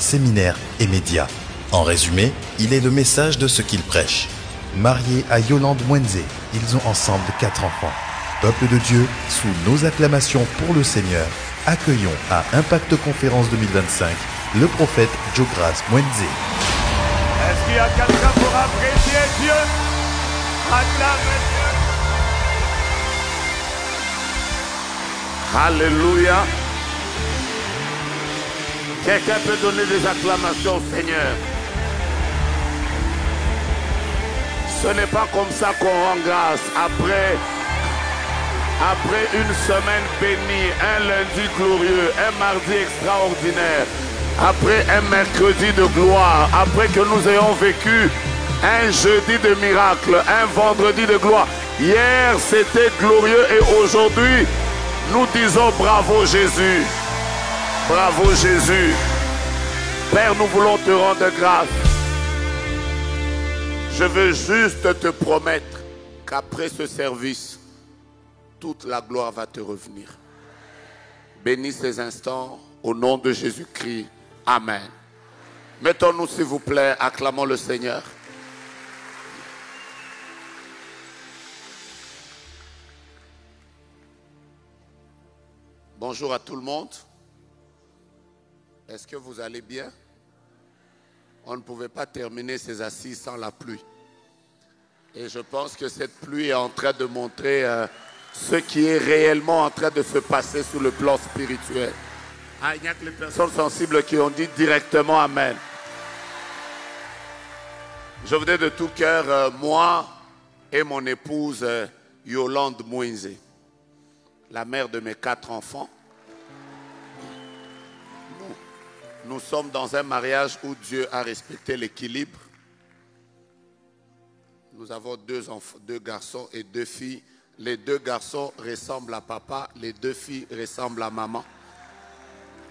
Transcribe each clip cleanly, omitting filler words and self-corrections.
séminaires et médias. En résumé, il est le message de ce qu'il prêche. Marié à Yolande Mwenze, ils ont ensemble 4 enfants. Peuple de Dieu, sous nos acclamations pour le Seigneur, accueillons à Impact Conférence 2025 le prophète Jogras Mwenze. Est-ce qu'il y a quelqu'un pour apprécier Dieu? Acclame Dieu. Alléluia. Quelqu'un peut donner des acclamations au Seigneur. Ce n'est pas comme ça qu'on rend grâce. Après une semaine bénie, un lundi glorieux, un mardi extraordinaire, après un mercredi de gloire, après que nous ayons vécu un jeudi de miracle, un vendredi de gloire. Hier, c'était glorieux et aujourd'hui, nous disons bravo Jésus. Bravo Jésus. Père, nous voulons te rendre grâce. Je veux juste te promettre qu'après ce service, toute la gloire va te revenir. Bénis ces instants au nom de Jésus-Christ. Amen. Mettons-nous s'il vous plaît, acclamons le Seigneur. Bonjour à tout le monde. Est-ce que vous allez bien? On ne pouvait pas terminer ces assises sans la pluie. Et je pense que cette pluie est en train de montrer ce qui est réellement en train de se passer sur le plan spirituel. Ah, il n'y a que les personnes sensibles qui ont dit directement Amen. Je voudrais de tout cœur, moi et mon épouse Yolande Mwenze, la mère de mes 4 enfants, nous sommes dans un mariage où Dieu a respecté l'équilibre. Nous avons 2 enfants, 2 garçons et 2 filles. Les 2 garçons ressemblent à papa, les 2 filles ressemblent à maman.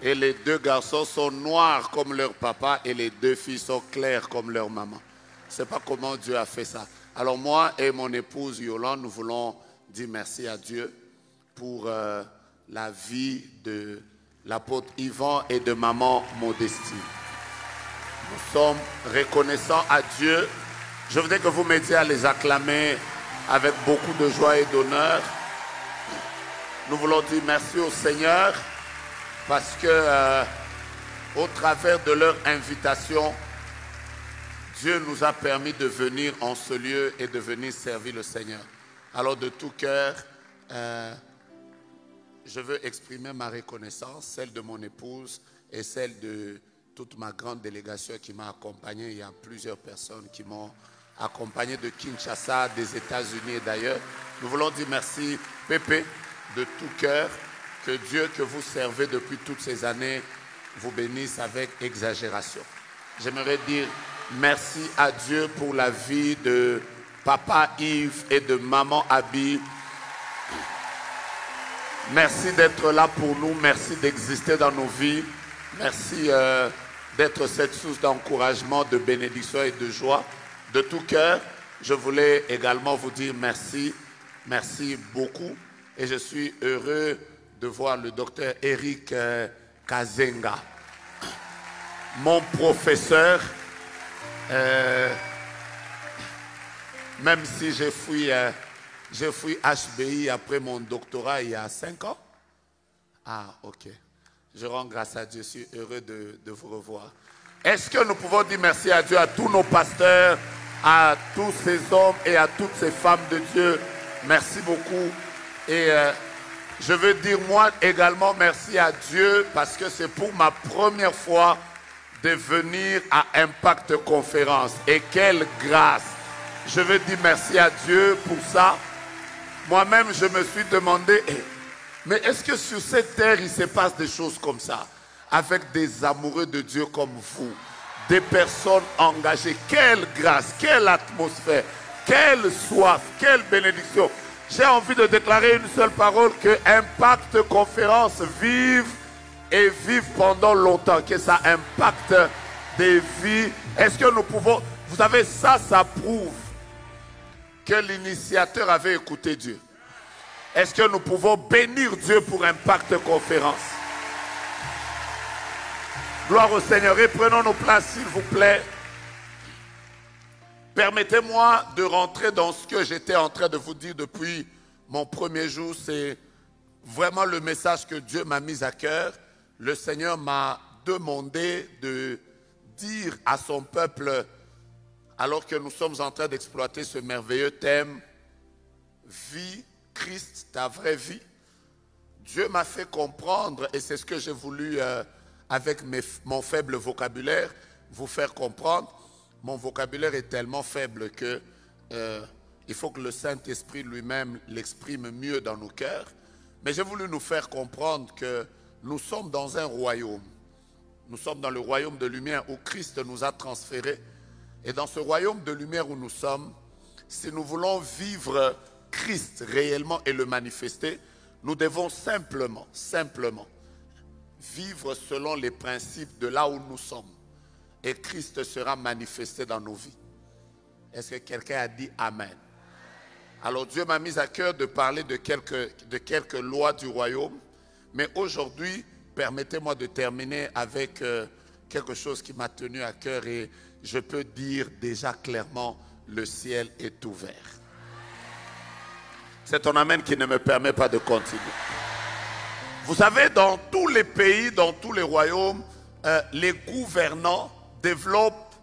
Et les 2 garçons sont noirs comme leur papa et les 2 filles sont claires comme leur maman. Je ne sais pas comment Dieu a fait ça. Alors moi et mon épouse Yolande, nous voulons dire merci à Dieu pour la vie de l'apôtre Yvan et de maman Modestie. Nous sommes reconnaissants à Dieu. Je voudrais que vous m'aidiez à les acclamer avec beaucoup de joie et d'honneur. Nous voulons dire merci au Seigneur parce que au travers de leur invitation, Dieu nous a permis de venir en ce lieu et de venir servir le Seigneur. Alors de tout cœur, je veux exprimer ma reconnaissance, celle de mon épouse et celle de toute ma grande délégation qui m'a accompagné. Il y a plusieurs personnes qui m'ont accompagné de Kinshasa, des États-Unis et d'ailleurs. Nous voulons dire merci, Pépé, de tout cœur, que Dieu que vous servez depuis toutes ces années vous bénisse avec exagération. J'aimerais dire merci à Dieu pour la vie de papa Yves et de maman Abby. Merci d'être là pour nous, merci d'exister dans nos vies, merci d'être cette source d'encouragement, de bénédiction et de joie. De tout cœur, je voulais également vous dire merci, merci beaucoup. Et je suis heureux de voir le docteur Eric Kazenga, mon professeur, même si j'ai fui HBI après mon doctorat il y a 5 ans. Ah, ok. Je rends grâce à Dieu, je suis heureux de vous revoir. Est-ce que nous pouvons dire merci à Dieu, à tous nos pasteurs, à tous ces hommes et à toutes ces femmes de Dieu? Merci beaucoup. Et je veux dire moi également merci à Dieu parce que c'est pour ma première fois de venir à Impact Conférence. Et quelle grâce! Je veux dire merci à Dieu pour ça. Moi-même, je me suis demandé, mais est-ce que sur cette terre, il se passe des choses comme ça? Avec des amoureux de Dieu comme vous, des personnes engagées. Quelle grâce, quelle atmosphère, quelle soif, quelle bénédiction. J'ai envie de déclarer une seule parole, que Impact Conférence vive et vive pendant longtemps, que ça impacte des vies. Est-ce que nous pouvons, vous savez, ça prouve que l'initiateur avait écouté Dieu. Est-ce que nous pouvons bénir Dieu pour Impact Conférence? Gloire au Seigneur. Et prenons nos places, s'il vous plaît. Permettez-moi de rentrer dans ce que j'étais en train de vous dire depuis mon premier jour. C'est vraiment le message que Dieu m'a mis à cœur. Le Seigneur m'a demandé de dire à son peuple, alors que nous sommes en train d'exploiter ce merveilleux thème, vie, Christ, ta vraie vie. Dieu m'a fait comprendre, et c'est ce que j'ai voulu, avec mon faible vocabulaire, vous faire comprendre. Mon vocabulaire est tellement faible que il faut que le Saint-Esprit lui-même l'exprime mieux dans nos cœurs. Mais j'ai voulu nous faire comprendre que nous sommes dans un royaume. Nous sommes dans le royaume de lumière où Christ nous a transférés. Et dans ce royaume de lumière où nous sommes, si nous voulons vivre Christ réellement et le manifester, nous devons simplement vivre selon les principes de là où nous sommes. Et Christ sera manifesté dans nos vies. Est-ce que quelqu'un a dit Amen? Alors Dieu m'a mis à cœur de parler de quelques lois du royaume. Mais aujourd'hui, permettez-moi de terminer avec quelque chose qui m'a tenu à cœur. Et je peux dire déjà clairement, le ciel est ouvert. C'est ton Amen qui ne me permet pas de continuer. Vous savez, dans tous les pays, dans tous les royaumes, les gouvernants développent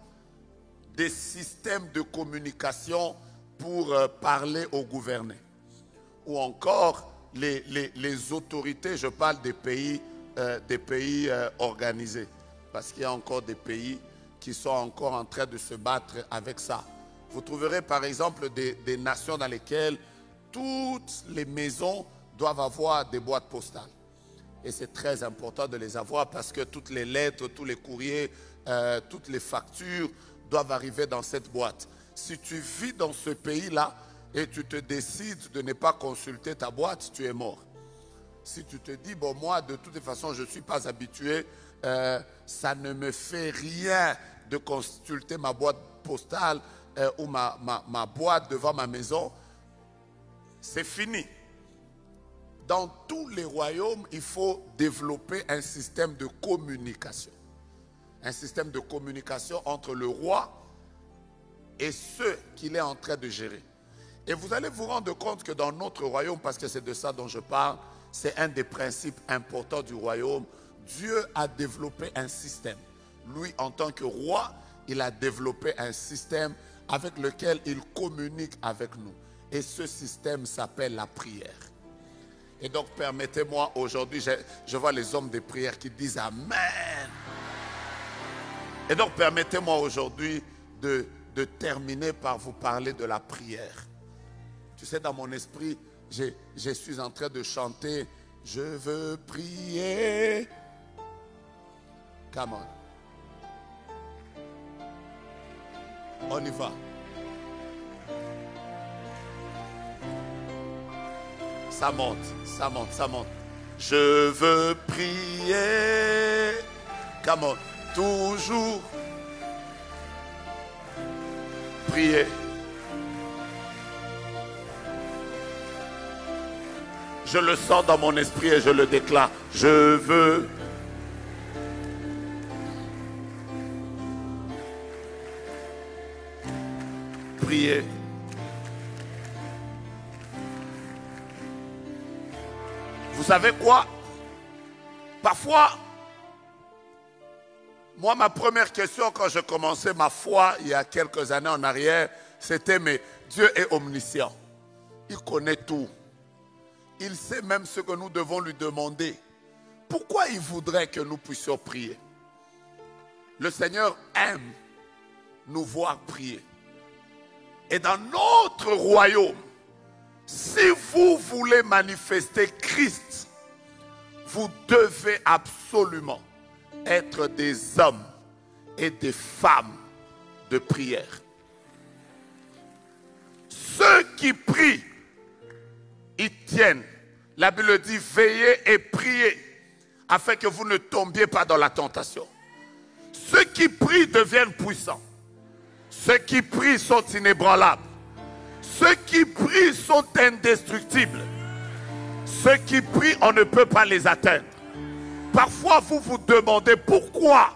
des systèmes de communication pour parler aux gouvernés. Ou encore, les autorités, je parle des pays organisés. Parce qu'il y a encore des pays qui sont encore en train de se battre avec ça. Vous trouverez par exemple des nations dans lesquelles toutes les maisons doivent avoir des boîtes postales. Et c'est très important de les avoir parce que toutes les lettres, tous les courriers, toutes les factures doivent arriver dans cette boîte. Si tu vis dans ce pays-là et tu te décides de ne pas consulter ta boîte, tu es mort. Si tu te dis, bon moi de toute façon je ne suis pas habitué, ça ne me fait rien de consulter ma boîte postale ou ma boîte devant ma maison, c'est fini. Dans tous les royaumes, il faut développer un système de communication. Un système de communication entre le roi et ceux qu'il est en train de gérer. Et vous allez vous rendre compte que dans notre royaume, parce que c'est de ça dont je parle, c'est un des principes importants du royaume, Dieu a développé un système. Lui, en tant que roi, il a développé un système avec lequel il communique avec nous. Et ce système s'appelle la prière. Et donc, permettez-moi aujourd'hui, je vois les hommes de prière qui disent Amen. Et donc, permettez-moi aujourd'hui de terminer par vous parler de la prière. Tu sais, dans mon esprit, je suis en train de chanter « Je veux prier ». Come on. On y va. Ça monte, ça monte, ça monte. Je veux prier. Come on. Toujours prier. Je le sens dans mon esprit et je le déclare. Je veux prier. Vous savez quoi? Parfois, moi, ma première question quand je commençais ma foi il y a quelques années en arrière, c'était mais Dieu est omniscient. Il connaît tout. Il sait même ce que nous devons lui demander. Pourquoi il voudrait que nous puissions prier? Le Seigneur aime nous voir prier. Et dans notre royaume, si vous voulez manifester Christ, vous devez absolument être des hommes et des femmes de prière. Ceux qui prient, ils tiennent. La Bible dit veillez et priez afin que vous ne tombiez pas dans la tentation. Ceux qui prient deviennent puissants. Ceux qui prient sont inébranlables. Ceux qui prient sont indestructibles. Ceux qui prient, on ne peut pas les atteindre. Parfois, vous vous demandez pourquoi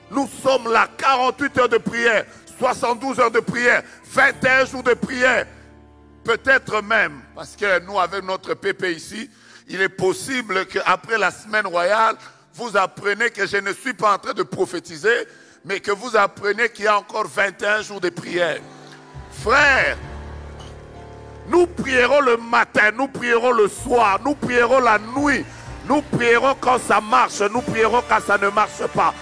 nous sommes là, 48 heures de prière, 72 heures de prière, 21 jours de prière. Peut-être même, parce que nous, avec notre pépé ici, il est possible qu'après la semaine royale, vous appreniez que je ne suis pas en train de prophétiser, mais que vous appreniez qu'il y a encore 21 jours de prière. Frères, nous prierons le matin, nous prierons le soir, nous prierons la nuit, nous prierons quand ça marche, nous prierons quand ça ne marche pas.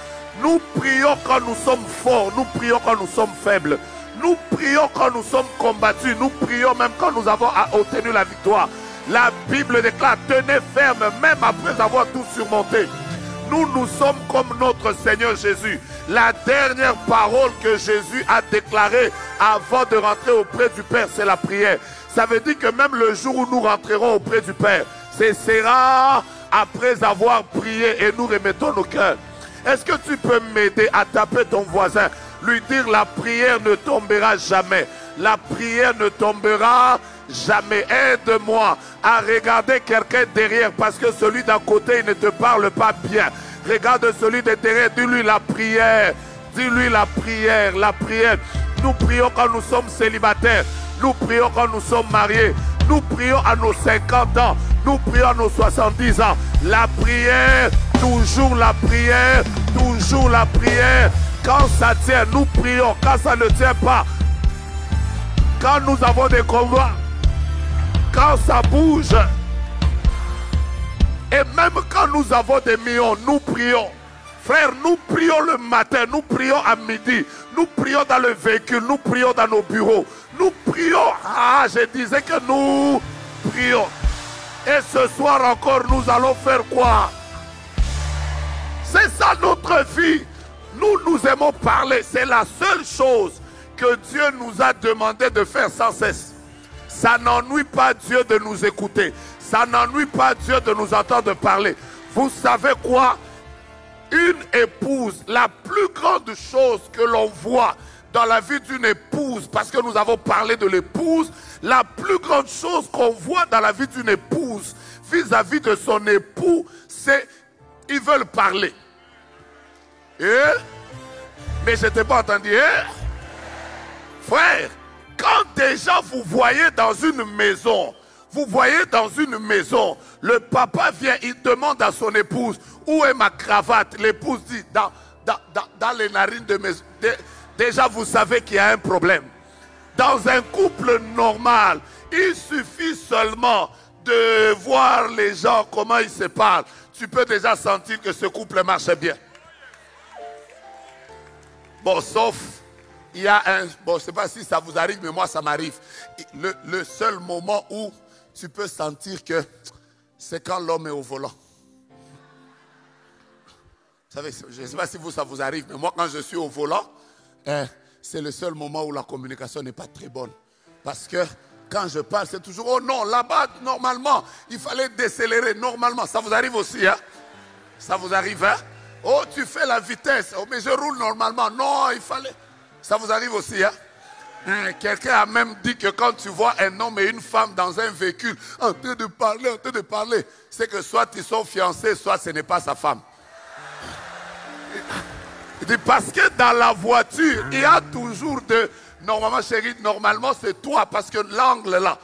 Nous prions quand nous sommes forts, nous prions quand nous sommes faibles. Nous prions quand nous sommes combattus, nous prions même quand nous avons obtenu la victoire. La Bible déclare, tenez ferme même après avoir tout surmonté. Nous sommes comme notre Seigneur Jésus. La dernière parole que Jésus a déclarée avant de rentrer auprès du Père, c'est la prière. Ça veut dire que même le jour où nous rentrerons auprès du Père, ce sera après avoir prié et nous remettons nos cœurs. Est-ce que tu peux m'aider à taper ton voisin, lui dire la prière ne tombera jamais. La prière ne tombera jamais. Aide-moi à regarder quelqu'un derrière parce que celui d'un côté il ne te parle pas bien. Regarde celui de derrière, dis-lui la prière. Dis-lui la prière, la prière. Nous prions quand nous sommes célibataires. Nous prions quand nous sommes mariés. Nous prions à nos 50 ans. Nous prions à nos 70 ans. La prière, toujours la prière, toujours la prière. Quand ça tient, nous prions. Quand ça ne tient pas, quand nous avons des combats, quand ça bouge, et même quand nous avons des millions, nous prions. Frère, nous prions le matin, nous prions à midi, nous prions dans le véhicule, nous prions dans nos bureaux, nous prions. Ah, je disais que nous prions. Et ce soir encore, nous allons faire quoi? C'est ça notre vie. Nous aimons parler. C'est la seule chose que Dieu nous a demandé de faire sans cesse. Ça n'ennuie pas Dieu de nous écouter. Ça n'ennuie pas Dieu de nous entendre parler. Vous savez quoi? Une épouse, la plus grande chose que l'on voit dans la vie d'une épouse, parce que nous avons parlé de l'épouse, la plus grande chose qu'on voit dans la vie d'une épouse vis-à-vis de son époux, c'est ils veulent parler. Mais je ne t'ai pas entendu. Frère, quand déjà vous voyez dans une maison, le papa vient, il demande à son épouse, où est ma cravate? L'épouse dit, dans les narines de mes... Déjà vous savez qu'il y a un problème. Dans un couple normal, il suffit seulement de voir les gens, comment ils se parlent. Tu peux déjà sentir que ce couple marche bien. Bon, sauf, il y a un... Bon, je ne sais pas si ça vous arrive, mais moi, ça m'arrive. Le seul moment où tu peux sentir que c'est quand l'homme est au volant. Vous savez, je ne sais pas si vous, ça vous arrive, mais moi, quand je suis au volant, c'est le seul moment où la communication n'est pas très bonne. Parce que quand je parle, c'est toujours, oh non, là-bas, normalement, il fallait décélérer, normalement. Ça vous arrive aussi, hein? Ça vous arrive, hein? Oh, tu fais la vitesse. Oh, mais je roule normalement. Non, il fallait... Ça vous arrive aussi, hein? Quelqu'un a même dit que quand tu vois un homme et une femme dans un véhicule en train de parler, c'est que soit ils sont fiancés, soit ce n'est pas sa femme. Il dit parce que dans la voiture, il y a toujours de... Normalement, chérie, normalement c'est toi, parce que l'angle là...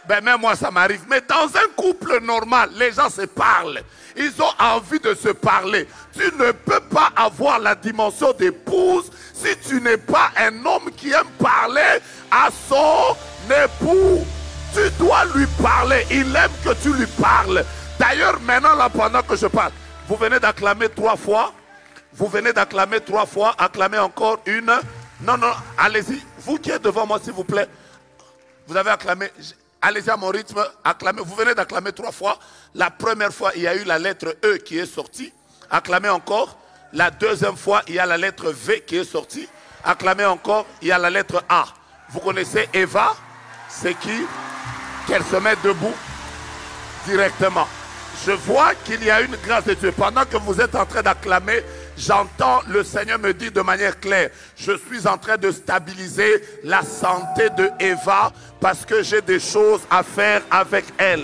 Ben même moi ça m'arrive. Mais dans un couple normal, les gens se parlent. Ils ont envie de se parler. Tu ne peux pas avoir la dimension d'épouse si tu n'es pas un homme qui aime parler à son époux. Tu dois lui parler. Il aime que tu lui parles. D'ailleurs, maintenant là, pendant que je parle, vous venez d'acclamer 3 fois. Vous venez d'acclamer 3 fois. Acclamez encore une. Non, non, allez-y. Vous qui êtes devant moi, s'il vous plaît. Vous avez acclamé. Allez-y à mon rythme, acclamez. Vous venez d'acclamer 3 fois. La première fois, il y a eu la lettre E qui est sortie. Acclamez encore. La deuxième fois, il y a la lettre V qui est sortie. Acclamez encore. Il y a la lettre A. Vous connaissez Eva? C'est qui? Qu'elle se met debout directement. Je vois qu'il y a une grâce de Dieu. Pendant que vous êtes en train d'acclamer, j'entends le Seigneur me dire de manière claire, je suis en train de stabiliser la santé de Eva parce que j'ai des choses à faire avec elle.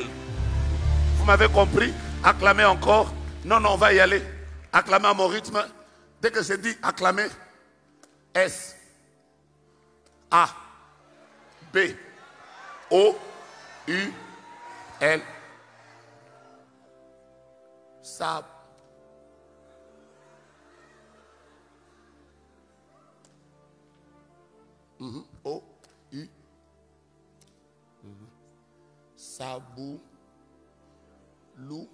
Vous m'avez compris? Acclamez encore. Non, non, on va y aller. Acclamez à mon rythme. Dès que j'ai dit acclamer, S, A, B, O, U, L. Sab. O, U. Sabou. Lou.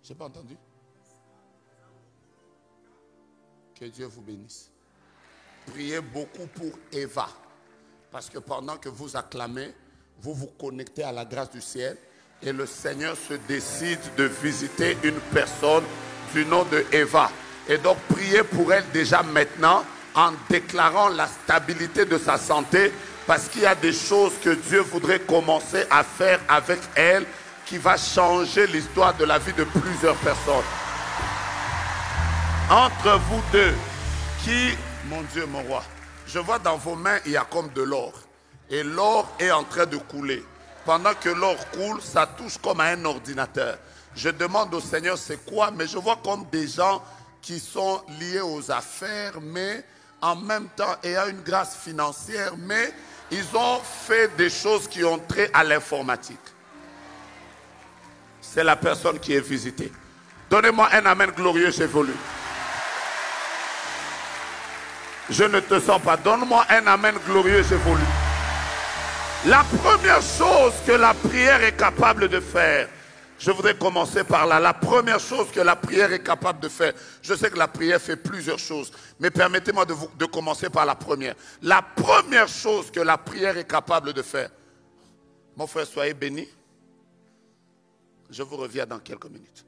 J'ai pas entendu. Que Dieu vous bénisse. Priez beaucoup pour Eva. Parce que pendant que vous acclamez, vous vous connectez à la grâce du ciel. Et le Seigneur se décide de visiter une personne du nom de Eva. Et donc priez pour elle déjà maintenant en déclarant la stabilité de sa santé. Parce qu'il y a des choses que Dieu voudrait commencer à faire avec elle qui va changer l'histoire de la vie de plusieurs personnes. Entre vous deux, qui, mon Dieu, mon roi, je vois dans vos mains, il y a comme de l'or. Et l'or est en train de couler. Pendant que l'or coule, ça touche comme à un ordinateur. Je demande au Seigneur c'est quoi, mais je vois comme des gens qui sont liés aux affaires, mais en même temps ayant une grâce financière, mais ils ont fait des choses qui ont trait à l'informatique. C'est la personne qui est visitée. Donnez-moi un amen glorieux, j'ai voulu. Je ne te sens pas. Donne-moi un amen glorieux, j'ai voulu. La première chose que la prière est capable de faire, je voudrais commencer par là. La première chose que la prière est capable de faire, je sais que la prière fait plusieurs choses, mais permettez-moi de commencer par la première. La première chose que la prière est capable de faire, mon frère, soyez bénis. Je vous reviens dans quelques minutes.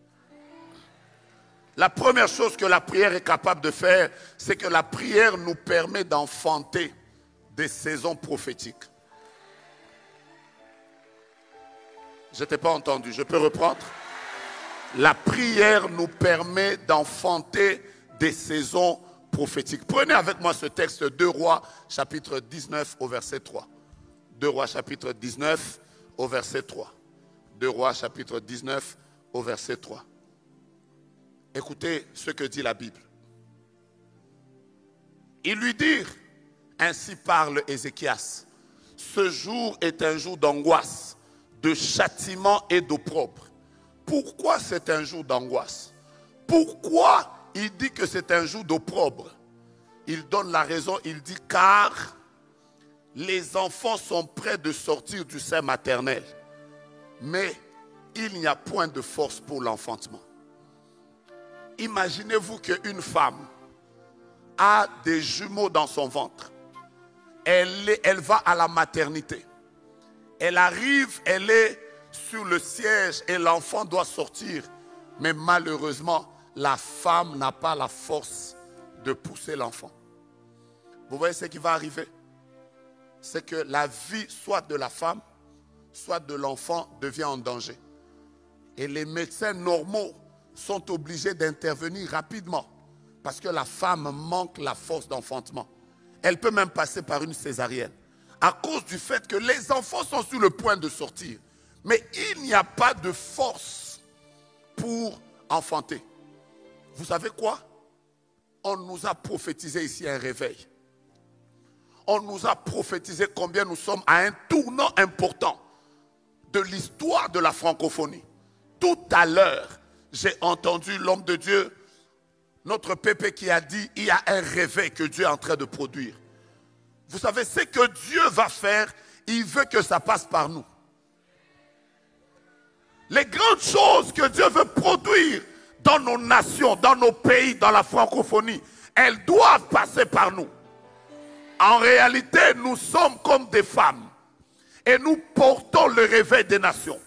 La première chose que la prière est capable de faire, c'est que la prière nous permet d'enfanter des saisons prophétiques. Je ne t'ai pas entendu, je peux reprendre? La prière nous permet d'enfanter des saisons prophétiques. Prenez avec moi ce texte, 2 Rois, chapitre 19, au verset 3. 2 Rois, chapitre 19, au verset 3. 2 Rois, chapitre 19, au verset 3. Écoutez ce que dit la Bible. Ils lui dirent, ainsi parle Ézéchias, ce jour est un jour d'angoisse, de châtiment et d'opprobre. Pourquoi c'est un jour d'angoisse? Pourquoi il dit que c'est un jour d'opprobre? Il donne la raison, il dit car les enfants sont prêts de sortir du sein maternel, mais il n'y a point de force pour l'enfantement. Imaginez-vous qu'une femme a des jumeaux dans son ventre. Elle va à la maternité. Elle arrive, elle est sur le siège et l'enfant doit sortir. Mais malheureusement, la femme n'a pas la force de pousser l'enfant. Vous voyez ce qui va arriver? C'est que la vie soit de la femme, soit de l'enfant devient en danger. Et les médecins normaux sont obligés d'intervenir rapidement parce que la femme manque la force d'enfantement. Elle peut même passer par une césarienne à cause du fait que les enfants sont sur le point de sortir. Mais il n'y a pas de force pour enfanter. Vous savez quoi? On nous a prophétisé ici un réveil. On nous a prophétisé combien nous sommes à un tournant important de l'histoire de la francophonie. Tout à l'heure, j'ai entendu l'homme de Dieu, notre Pépé, qui a dit il y a un réveil que Dieu est en train de produire. Vous savez, ce que Dieu va faire, il veut que ça passe par nous. Les grandes choses que Dieu veut produire dans nos nations, dans nos pays, dans la francophonie, elles doivent passer par nous. En réalité, nous sommes comme des femmes et nous portons le réveil des nations.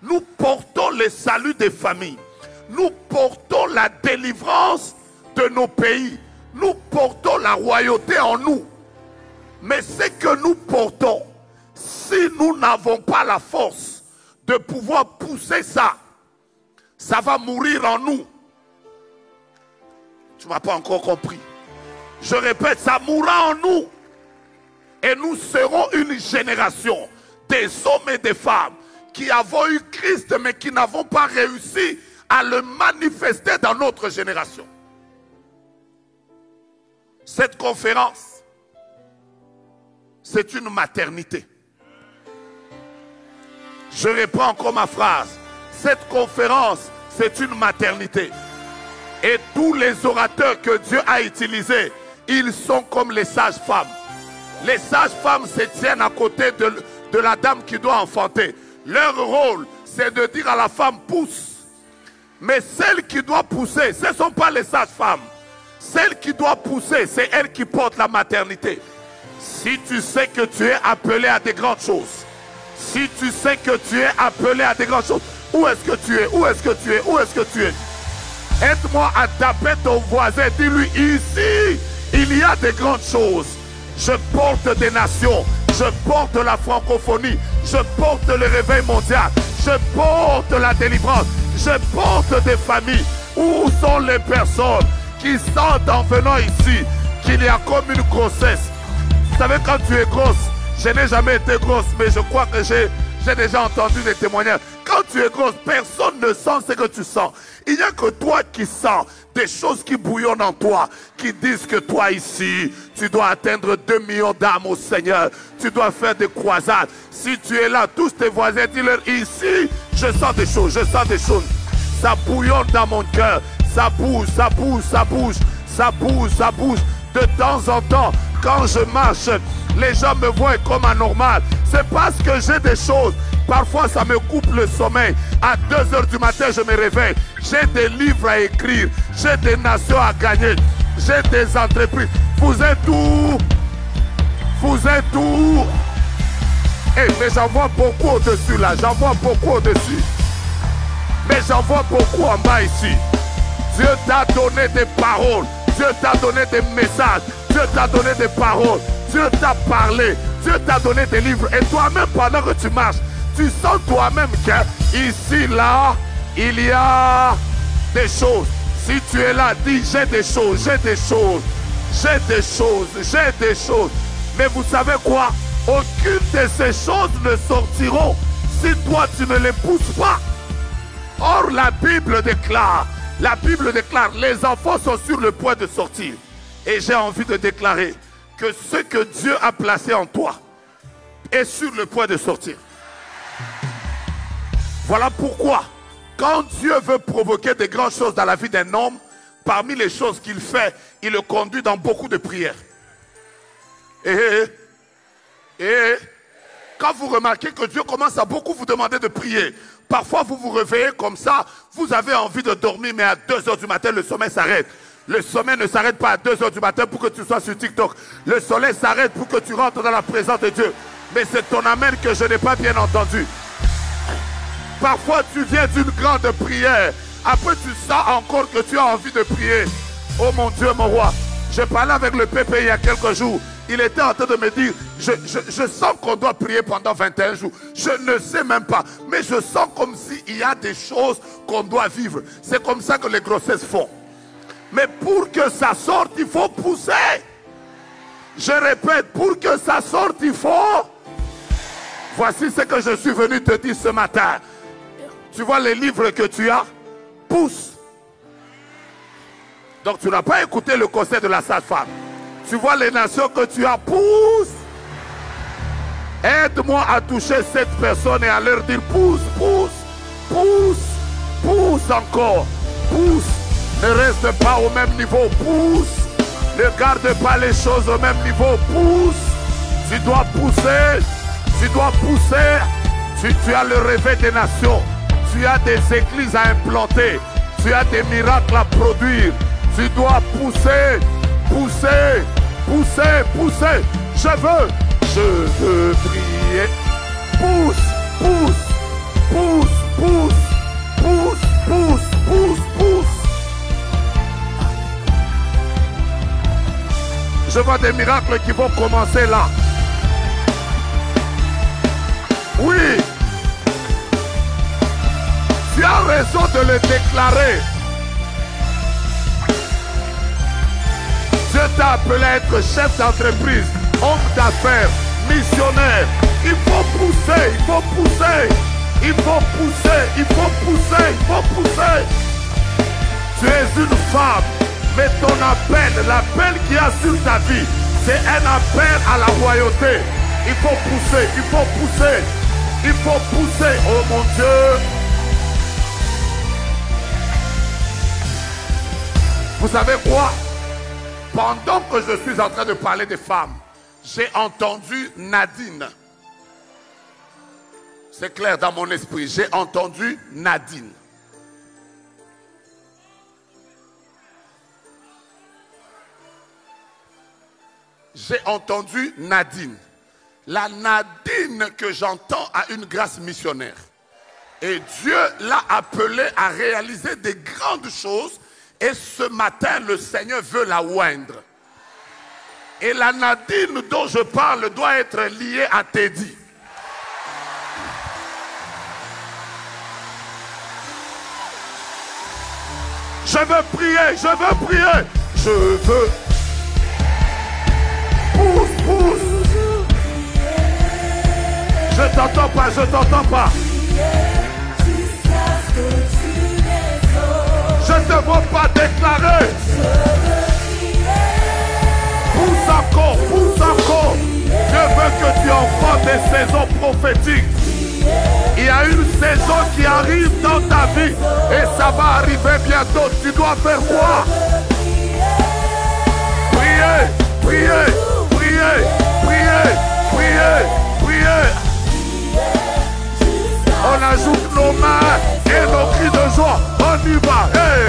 Nous portons le salut des familles. Nous portons la délivrance de nos pays. Nous portons la royauté en nous. Mais ce que nous portons, si nous n'avons pas la force de pouvoir pousser ça, ça va mourir en nous. Tu ne m'as pas encore compris. Je répète, ça mourra en nous. Et nous serons une génération des hommes et des femmes qui avons eu Christ, mais qui n'avons pas réussi à le manifester dans notre génération. Cette conférence, c'est une maternité. Je reprends encore ma phrase. Cette conférence, c'est une maternité. Et tous les orateurs que Dieu a utilisés, ils sont comme les sages-femmes. Les sages-femmes se tiennent à côté de la dame qui doit enfanter. Leur rôle, c'est de dire à la femme, pousse. Mais celle qui doit pousser, ce ne sont pas les sages-femmes. Celle qui doit pousser, c'est elle qui porte la maternité. Si tu sais que tu es appelé à des grandes choses, si tu sais que tu es appelé à des grandes choses, où est-ce que tu es? Où est-ce que tu es? Où est-ce que tu es? Aide-moi à taper ton voisin. Dis-lui, ici, il y a des grandes choses. Je porte des nations. Je porte la francophonie. Je porte le réveil mondial. Je porte la délivrance. Je porte des familles. Où sont les personnes qui sentent en venant ici qu'il y a comme une grossesse? Vous savez, quand tu es grosse, je n'ai jamais été grosse, mais je crois que j'ai déjà entendu des témoignages. Quand tu es grosse, personne ne sent ce que tu sens. Il n'y a que toi qui sens des choses qui bouillonnent en toi, qui disent que toi ici, tu dois atteindre 2 millions d'âmes au Seigneur. Tu dois faire des croisades. Si tu es là, tous tes voisins, dis-leur, ici, je sens des choses, je sens des choses. Ça bouillonne dans mon cœur. Ça bouge, ça bouge, ça bouge, ça bouge, ça bouge. De temps en temps, quand je marche, les gens me voient comme anormal. C'est parce que j'ai des choses. Parfois, ça me coupe le sommeil. À 2 h du matin, je me réveille. J'ai des livres à écrire. J'ai des nations à gagner. J'ai des entreprises. Vous êtes où? Vous êtes où? Mais j'en vois beaucoup au-dessus là. J'en vois beaucoup au-dessus. Mais j'en vois beaucoup en bas ici. Dieu t'a donné des paroles. Dieu t'a donné des messages. Dieu t'a donné des paroles. Dieu t'a parlé. Dieu t'a donné des livres. Et toi-même, pendant que tu marches, tu sens toi-même qu'ici, là, il y a des choses. Si tu es là, dis, j'ai des choses, j'ai des choses, j'ai des choses, j'ai des choses. Mais vous savez quoi? Aucune de ces choses ne sortiront si toi, tu ne les pousses pas. Or, la Bible déclare, les enfants sont sur le point de sortir. Et j'ai envie de déclarer que ce que Dieu a placé en toi est sur le point de sortir. Voilà pourquoi, quand Dieu veut provoquer des grandes choses dans la vie d'un homme, parmi les choses qu'il fait, il le conduit dans beaucoup de prières. Et quand vous remarquez que Dieu commence à beaucoup vous demander de prier, parfois vous vous réveillez comme ça, vous avez envie de dormir, mais à 2 h du matin, le sommeil s'arrête. Le sommeil ne s'arrête pas à 2 h du matin pour que tu sois sur TikTok. Le soleil s'arrête pour que tu rentres dans la présence de Dieu. Mais c'est ton amen que je n'ai pas bien entendu. Parfois tu viens d'une grande prière. Après tu sens encore que tu as envie de prier. Oh mon Dieu, mon roi. Je parlais avec le PP il y a quelques jours. Il était en train de me dire, je sens qu'on doit prier pendant 21 jours. Je ne sais même pas. Mais je sens comme s'il y a des choses qu'on doit vivre. C'est comme ça que les grossesses font. Mais pour que ça sorte, il faut pousser. Je répète, pour que ça sorte, il faut... Voici ce que je suis venu te dire ce matin. Tu vois les livres que tu as? Pousse. Donc tu n'as pas écouté le conseil de la sage-femme. Tu vois les nations que tu as? Pousse. Aide-moi à toucher cette personne et à leur dire pousse, pousse, pousse, pousse encore, pousse. Ne reste pas au même niveau, pousse. Ne garde pas les choses au même niveau, pousse. Tu dois pousser, tu dois pousser. Tu as le réveil des nations. Tu as des églises à implanter. Tu as des miracles à produire. Tu dois pousser, pousser, pousser, pousser. Je veux prier. Pousse, pousse, pousse, pousse, pousse, pousse, pousse, pousse. Je vois des miracles qui vont commencer là. Oui. Tu as raison de le déclarer. Dieu t'a appelé à être chef d'entreprise, homme d'affaires, missionnaire. Il faut pousser, il faut pousser. Il faut pousser, il faut pousser, il faut pousser. Tu es une femme, mais ton appel, l'appel qui a sur ta vie, c'est un appel à la royauté. Il faut pousser, il faut pousser, il faut pousser. Oh mon Dieu. Vous savez quoi? Pendant que je suis en train de parler des femmes, j'ai entendu Nadine. C'est clair dans mon esprit, j'ai entendu Nadine. J'ai entendu Nadine. La Nadine que j'entends a une grâce missionnaire. Et Dieu l'a appelée à réaliser des grandes choses. Et ce matin, le Seigneur veut la oindre. Et la Nadine dont je parle doit être liée à Teddy. Je veux prier, je veux prier. Je veux. Pousse, pousse. Je t'entends pas, je t'entends pas. Je ne te vois pas déclarer. Pousse encore, pousse encore. Je veux que tu enfantes des saisons prophétiques. Il y a une saison qui arrive dans ta vie et ça va arriver bientôt. Tu dois faire quoi? Prier, prier, prier, prier, prier, prier. On ajoute nos mains et nos cris de joie. On y va. Hey.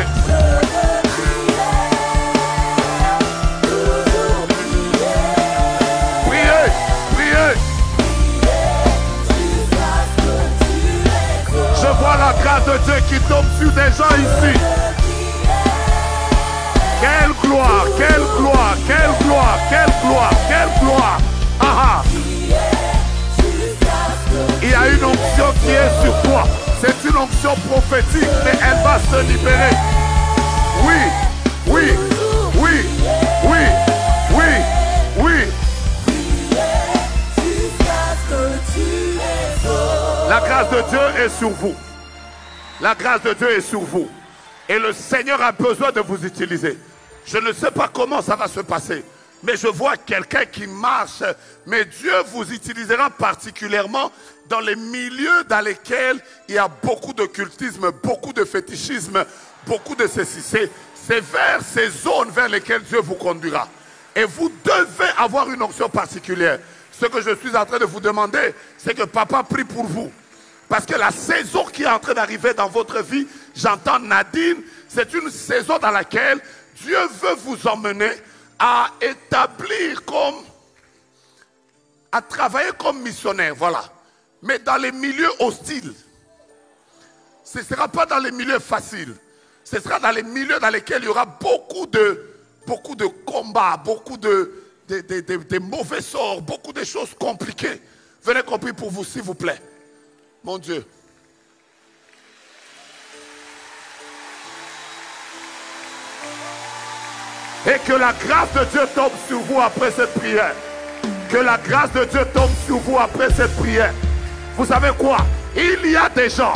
Priez, priez. Je vois la grâce de Dieu qui tombe sur des gens ici. Quelle gloire, quelle gloire, quelle gloire, quelle gloire, quelle gloire. Ah, ah. Il y a une onction qui est sur toi. C'est une onction prophétique, mais elle va se libérer. Oui, oui, oui, oui, oui, oui. La grâce de Dieu est sur vous. La grâce de Dieu est sur vous. Et le Seigneur a besoin de vous utiliser. Je ne sais pas comment ça va se passer. Mais je vois quelqu'un qui marche. Mais Dieu vous utilisera particulièrement dans les milieux dans lesquels il y a beaucoup d'occultisme, beaucoup de fétichisme, beaucoup de ceci. C'est vers ces zones vers lesquelles Dieu vous conduira. Et vous devez avoir une onction particulière. Ce que je suis en train de vous demander, c'est que papa prie pour vous. Parce que la saison qui est en train d'arriver dans votre vie, j'entends Nadine, c'est une saison dans laquelle Dieu veut vous emmener à établir comme, à travailler comme missionnaire, voilà. Mais dans les milieux hostiles. Ce ne sera pas dans les milieux faciles. Ce sera dans les milieux dans lesquels il y aura beaucoup de combats, beaucoup de mauvais sorts, beaucoup de choses compliquées. Venez qu'on prie pour vous, s'il vous plaît. Mon Dieu. Et que la grâce de Dieu tombe sur vous après cette prière. Que la grâce de Dieu tombe sur vous après cette prière. Vous savez quoi? Il y a des gens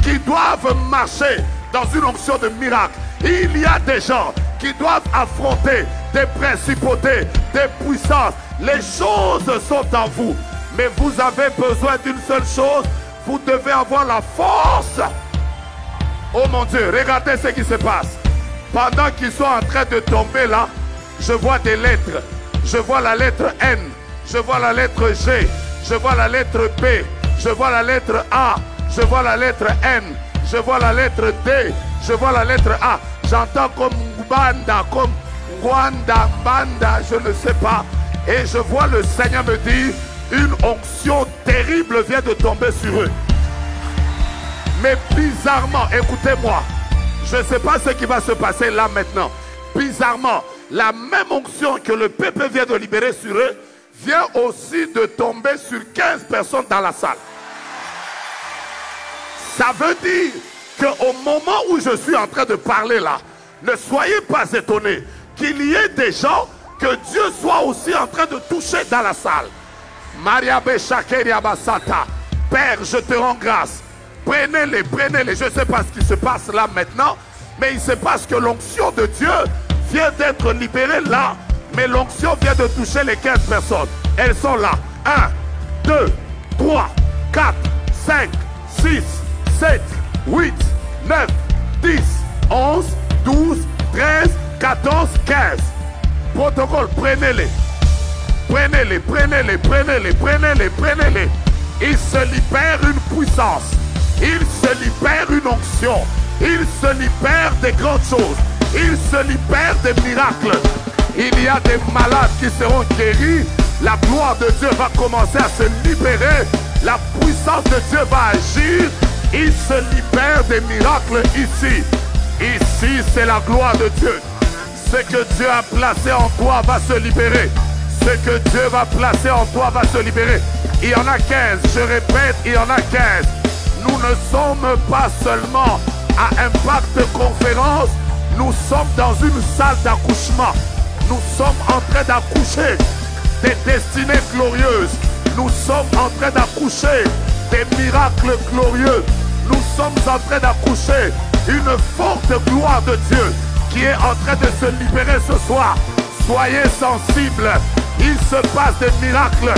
qui doivent marcher dans une onction de miracle. Il y a des gens qui doivent affronter des principautés, des puissances. Les choses sont en vous. Mais vous avez besoin d'une seule chose. Vous devez avoir la force. Oh mon Dieu, regardez ce qui se passe. Pendant qu'ils sont en train de tomber là, je vois des lettres. Je vois la lettre N. Je vois la lettre G. Je vois la lettre B. Je vois la lettre A. Je vois la lettre N. Je vois la lettre D. Je vois la lettre A. J'entends comme Banda, comme Gwanda, Banda, je ne sais pas. Et je vois le Seigneur me dire, une onction terrible vient de tomber sur eux. Mais bizarrement, écoutez-moi, je ne sais pas ce qui va se passer là maintenant. Bizarrement, la même onction que le peuple vient de libérer sur eux, vient aussi de tomber sur 15 personnes dans la salle. Ça veut dire qu'au moment où je suis en train de parler là, ne soyez pas étonnés qu'il y ait des gens que Dieu soit aussi en train de toucher dans la salle. Maria Beshakeria Basata. Père, je te rends grâce Prenez-les, prenez-les. Je ne sais pas ce qui se passe là maintenant, mais il se passe que l'onction de Dieu vient d'être libérée là. Mais l'onction vient de toucher les 15 personnes. Elles sont là. 1, 2, 3, 4, 5, 6, 7, 8, 9, 10, 11, 12, 13, 14, 15. Protocole, prenez-les. Prenez-les, prenez-les, prenez-les, prenez-les, prenez-les. Il se libère une puissance. Il se libère une onction. Il se libère des grandes choses. Il se libère des miracles. Il y a des malades qui seront guéris. La gloire de Dieu va commencer à se libérer. La puissance de Dieu va agir. Il se libère des miracles ici. Ici, c'est la gloire de Dieu. Ce que Dieu a placé en toi va se libérer. Ce que Dieu va placer en toi va se libérer. Il y en a 15. Je répète, il y en a 15. Nous ne sommes pas seulement à Impact Conférence. Nous sommes dans une salle d'accouchement. Nous sommes en train d'accoucher des destinées glorieuses. Nous sommes en train d'accoucher des miracles glorieux. Nous sommes en train d'accoucher une forte gloire de Dieu qui est en train de se libérer ce soir. Soyez sensibles. Il se passe des miracles.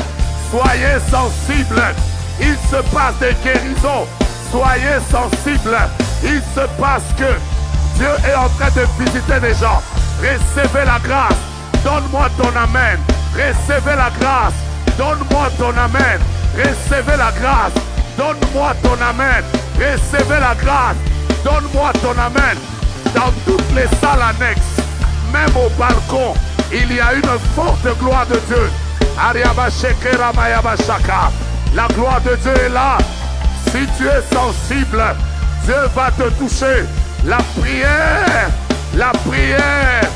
Soyez sensibles. Il se passe des guérisons. Soyez sensibles. Il se passe que Dieu est en train de visiter des gens. Recevez la grâce. Donne-moi ton amen. Recevez la grâce. Donne-moi ton amen. Recevez la grâce. Donne-moi ton amen. Recevez la grâce. Donne-moi ton amen. Dans toutes les salles annexes, même au balcon, il y a une forte gloire de Dieu. La gloire de Dieu est là. Si tu es sensible, Dieu va te toucher. La prière, la prière,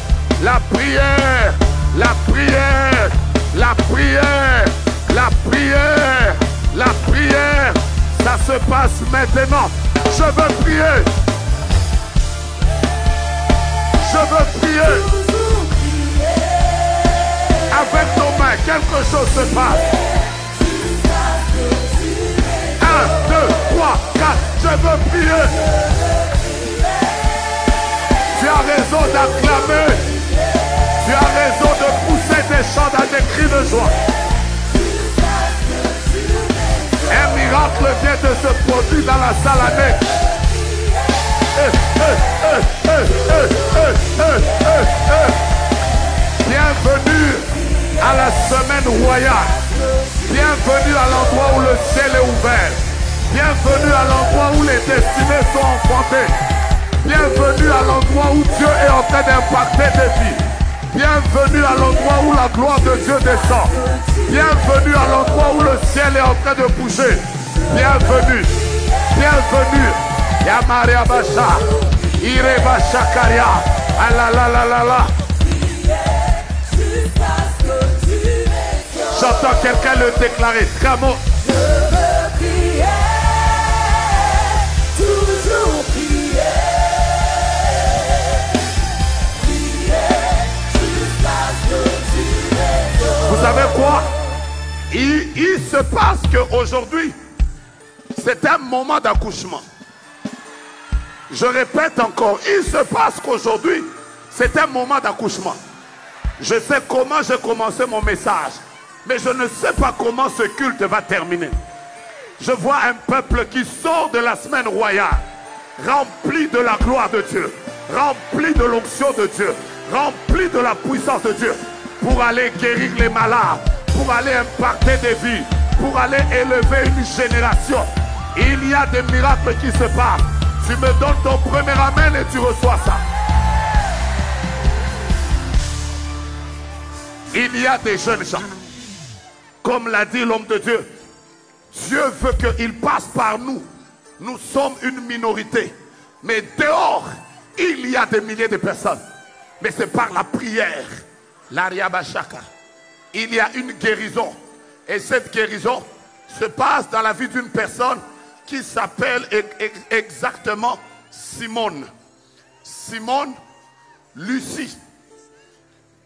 la prière, la prière, la prière, la prière, la prière. Ça se passe maintenant. Je veux prier. Je veux prier. Avec nos mains, quelque chose se passe. 1, 2, 3, 4. Je veux prier. Tu as raison d'acclamer. Tu as raison de pousser des chants dans des cris de joie. Un miracle vient de se produire dans la salle annexe. Bienvenue à la semaine royale. Bienvenue à l'endroit où le ciel est ouvert. Bienvenue à l'endroit où les destinées sont enfantées. Bienvenue à l'endroit où Dieu est en train d'impacter des vies. Bienvenue à l'endroit où la gloire de Dieu descend. Bienvenue à l'endroit où le ciel est en train de bouger. Bienvenue. Bienvenue. Yamaria Basha. Ireba Shakaria. Alalalala. J'entends quelqu'un le déclarer. Tramo. Je veux prier. Toujours prier. Vous savez quoi? Il se passe qu'aujourd'hui, c'est un moment d'accouchement. Je répète encore, il se passe qu'aujourd'hui, c'est un moment d'accouchement. Je sais comment j'ai commencé mon message, mais je ne sais pas comment ce culte va terminer. Je vois un peuple qui sort de la semaine royale, rempli de la gloire de Dieu, rempli de l'onction de Dieu, rempli de la puissance de Dieu, pour aller guérir les malades, pour aller impacter des vies, pour aller élever une génération. Il y a des miracles qui se passent. Tu me donnes ton premier amen et tu reçois ça. Il y a des jeunes gens, comme l'a dit l'homme de Dieu, Dieu veut qu'ils passent par nous. Nous sommes une minorité, mais dehors, il y a des milliers de personnes. Mais c'est par la prière. L'Ariabashaka. Il y a une guérison. Et cette guérison se passe dans la vie d'une personne qui s'appelle exactement Simone. Simone Lucie.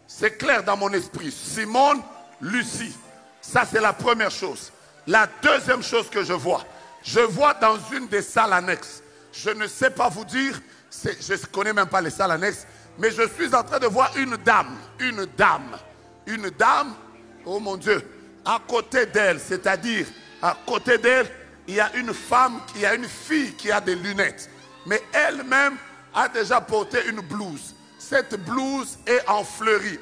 C'est clair dans mon esprit. Simone Lucie. Ça, c'est la première chose. La deuxième chose que je vois, Je vois dans une des salles annexes, je ne sais pas vous dire, je ne connais même pas les salles annexes, mais je suis en train de voir une dame, oh mon Dieu, à côté d'elle, c'est-à-dire à côté d'elle, il y a une femme, il y a une fille qui a des lunettes, mais elle-même a déjà porté une blouse. Cette blouse est en fleurie.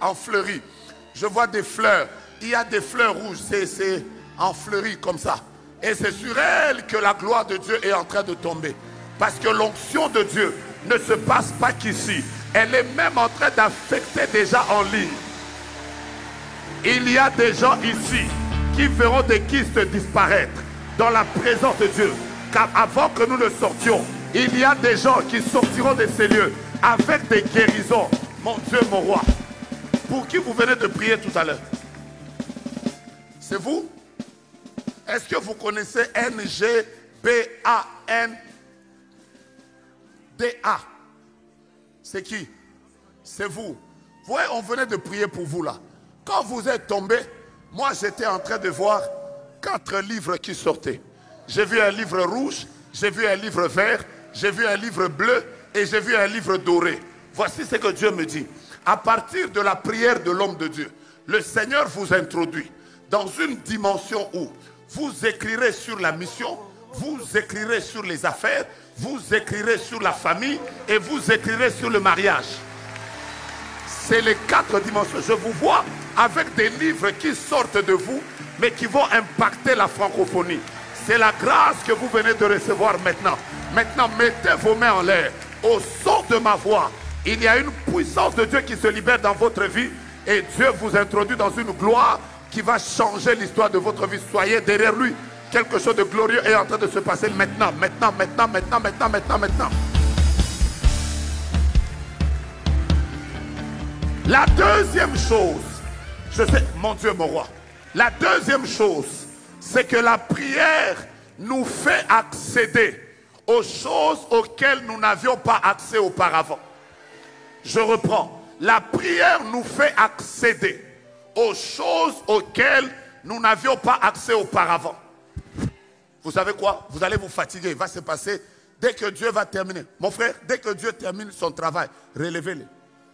Je vois des fleurs, il y a des fleurs rouges, c'est en fleurie comme ça. Et c'est sur elle que la gloire de Dieu est en train de tomber. Parce que l'onction de Dieu ne se passe pas qu'ici. Elle est même en train d'affecter déjà en ligne. Il y a des gens ici qui verront des kystes disparaître dans la présence de Dieu. Car avant que nous ne sortions, il y a des gens qui sortiront de ces lieux avec des guérisons. Mon Dieu, mon roi. Pour qui vous venez de prier tout à l'heure? C'est vous? Est-ce que vous connaissez NGBANDA? C'est qui? C'est vous. Vous voyez, on venait de prier pour vous là. Quand vous êtes tombé, moi j'étais en train de voir 4 livres qui sortaient. J'ai vu un livre rouge, j'ai vu un livre vert, j'ai vu un livre bleu et j'ai vu un livre doré. Voici ce que Dieu me dit. À partir de la prière de l'homme de Dieu, le Seigneur vous introduit dans une dimension où vous écrirez sur la mission, vous écrirez sur les affaires, vous écrirez sur la famille et vous écrirez sur le mariage. C'est les 4 dimensions. Je vous vois avec des livres qui sortent de vous, mais qui vont impacter la francophonie. C'est la grâce que vous venez de recevoir maintenant. Maintenant, mettez vos mains en l'air. Au son de ma voix, il y a une puissance de Dieu qui se libère dans votre vie et Dieu vous introduit dans une gloire qui va changer l'histoire de votre vie. Soyez derrière lui. Quelque chose de glorieux est en train de se passer maintenant. La deuxième chose, je sais, mon Dieu, mon roi, la deuxième chose, c'est que la prière nous fait accéder aux choses auxquelles nous n'avions pas accès auparavant. Je reprends. La prière nous fait accéder aux choses auxquelles nous n'avions pas accès auparavant. Vous savez quoi? Vous allez vous fatiguer. Il va se passer dès que Dieu va terminer. Mon frère, dès que Dieu termine son travail, relevez-le.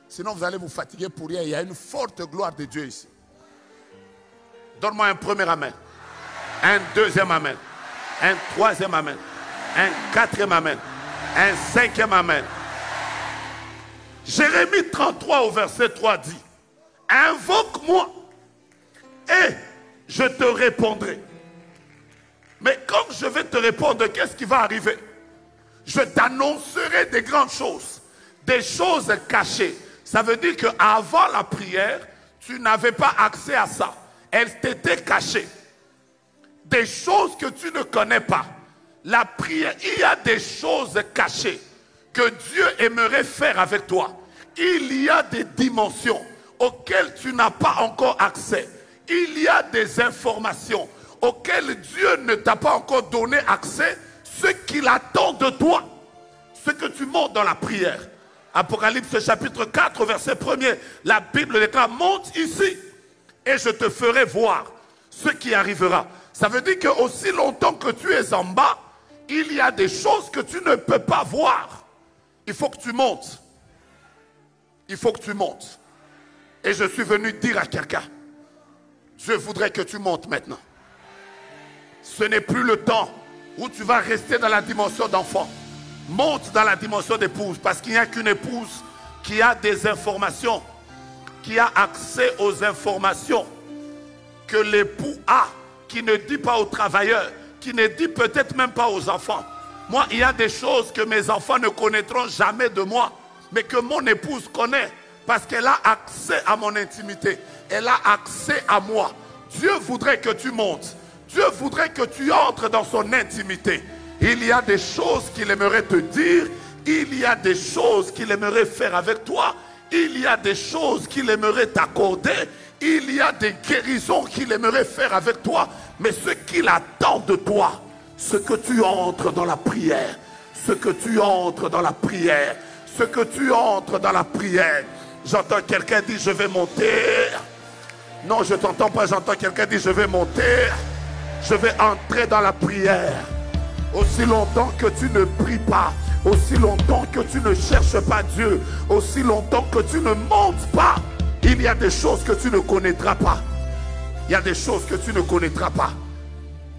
Sinon, vous allez vous fatiguer pour rien. Il y a une forte gloire de Dieu ici. Donne-moi un premier amen. Un deuxième amen. Un troisième amen. Un quatrième amen. Un cinquième amen. Jérémie 33 au verset 3 dit: invoque-moi et je te répondrai. Mais quand je vais te répondre, qu'est-ce qui va arriver? Je t'annoncerai des grandes choses, des choses cachées. Ça veut dire qu'avant la prière, tu n'avais pas accès à ça. Elle t'était cachée. Des choses que tu ne connais pas. La prière, il y a des choses cachées que Dieu aimerait faire avec toi. Il y a des dimensions auxquelles tu n'as pas encore accès. Il y a des informations auxquelles Dieu ne t'a pas encore donné accès. Ce qu'il attend de toi, ce que tu montes dans la prière. Apocalypse chapitre 4 verset 1er, la Bible déclare: monte ici et je te ferai voir ce qui arrivera. Ça veut dire que aussi longtemps que tu es en bas, il y a des choses que tu ne peux pas voir. Il faut que tu montes. Il faut que tu montes. Et je suis venu dire à quelqu'un: je voudrais que tu montes maintenant. Ce n'est plus le temps où tu vas rester dans la dimension d'enfant. Monte dans la dimension d'épouse, parce qu'il n'y a qu'une épouse qui a des informations, qui a accès aux informations que l'époux a, qui ne dit pas aux travailleurs, qui ne dit peut-être même pas aux enfants. Moi, il y a des choses que mes enfants ne connaîtront jamais de moi, mais que mon épouse connaît, parce qu'elle a accès à mon intimité. Elle a accès à moi. Dieu voudrait que tu montes. Dieu voudrait que tu entres dans son intimité. Il y a des choses qu'il aimerait te dire. Il y a des choses qu'il aimerait faire avec toi. Il y a des choses qu'il aimerait t'accorder. Il y a des guérisons qu'il aimerait faire avec toi. Mais ce qu'il attend de toi, ce que tu entres dans la prière, ce que tu entres dans la prière, ce que tu entres dans la prière. J'entends quelqu'un dire: je vais monter. Non, je ne t'entends pas. J'entends quelqu'un dire: je vais monter. Je vais entrer dans la prière. Aussi longtemps que tu ne pries pas, aussi longtemps que tu ne cherches pas Dieu, aussi longtemps que tu ne montes pas, il y a des choses que tu ne connaîtras pas. Il y a des choses que tu ne connaîtras pas.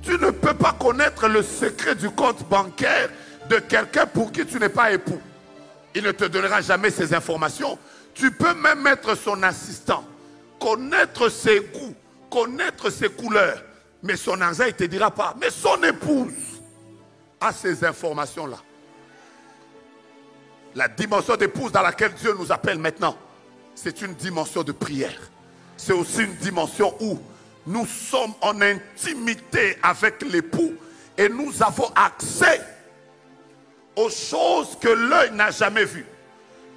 Tu ne peux pas connaître le secret du compte bancaire de quelqu'un pour qui tu n'es pas époux. Il ne te donnera jamais ces informations. Tu peux même être son assistant, connaître ses goûts, connaître ses couleurs. Mais son ange, il ne te dira pas. Mais son épouse a ces informations-là. La dimension d'épouse dans laquelle Dieu nous appelle maintenant, c'est une dimension de prière. C'est aussi une dimension où nous sommes en intimité avec l'époux et nous avons accès aux choses que l'œil n'a jamais vues,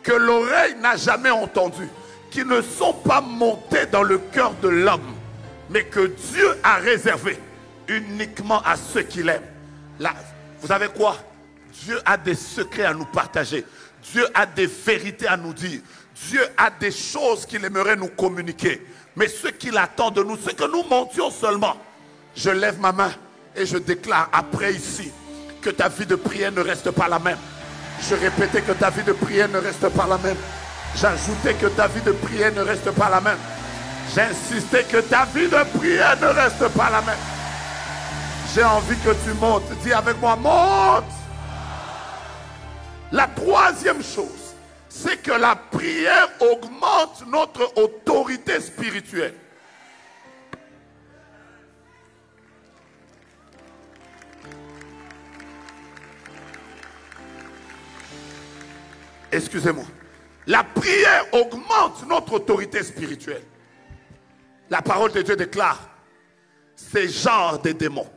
que l'oreille n'a jamais entendues, qui ne sont pas montées dans le cœur de l'homme, mais que Dieu a réservé uniquement à ceux qu'il aime. Là, vous savez quoi? Dieu a des secrets à nous partager. Dieu a des vérités à nous dire. Dieu a des choses qu'il aimerait nous communiquer. Mais ce qu'il attend de nous, c'est que nous montions seulement. Je lève ma main et je déclare après ici que ta vie de prière ne reste pas la même. Je répétais que ta vie de prière ne reste pas la même. J'ajoutais que ta vie de prière ne reste pas la même. J'insistais que ta vie de prière ne reste pas la même. J'ai envie que tu montes. Dis avec moi, monte. La troisième chose, c'est que la prière augmente notre autorité spirituelle. Excusez-moi. La prière augmente notre autorité spirituelle. La parole de Dieu déclare, ces genres de démons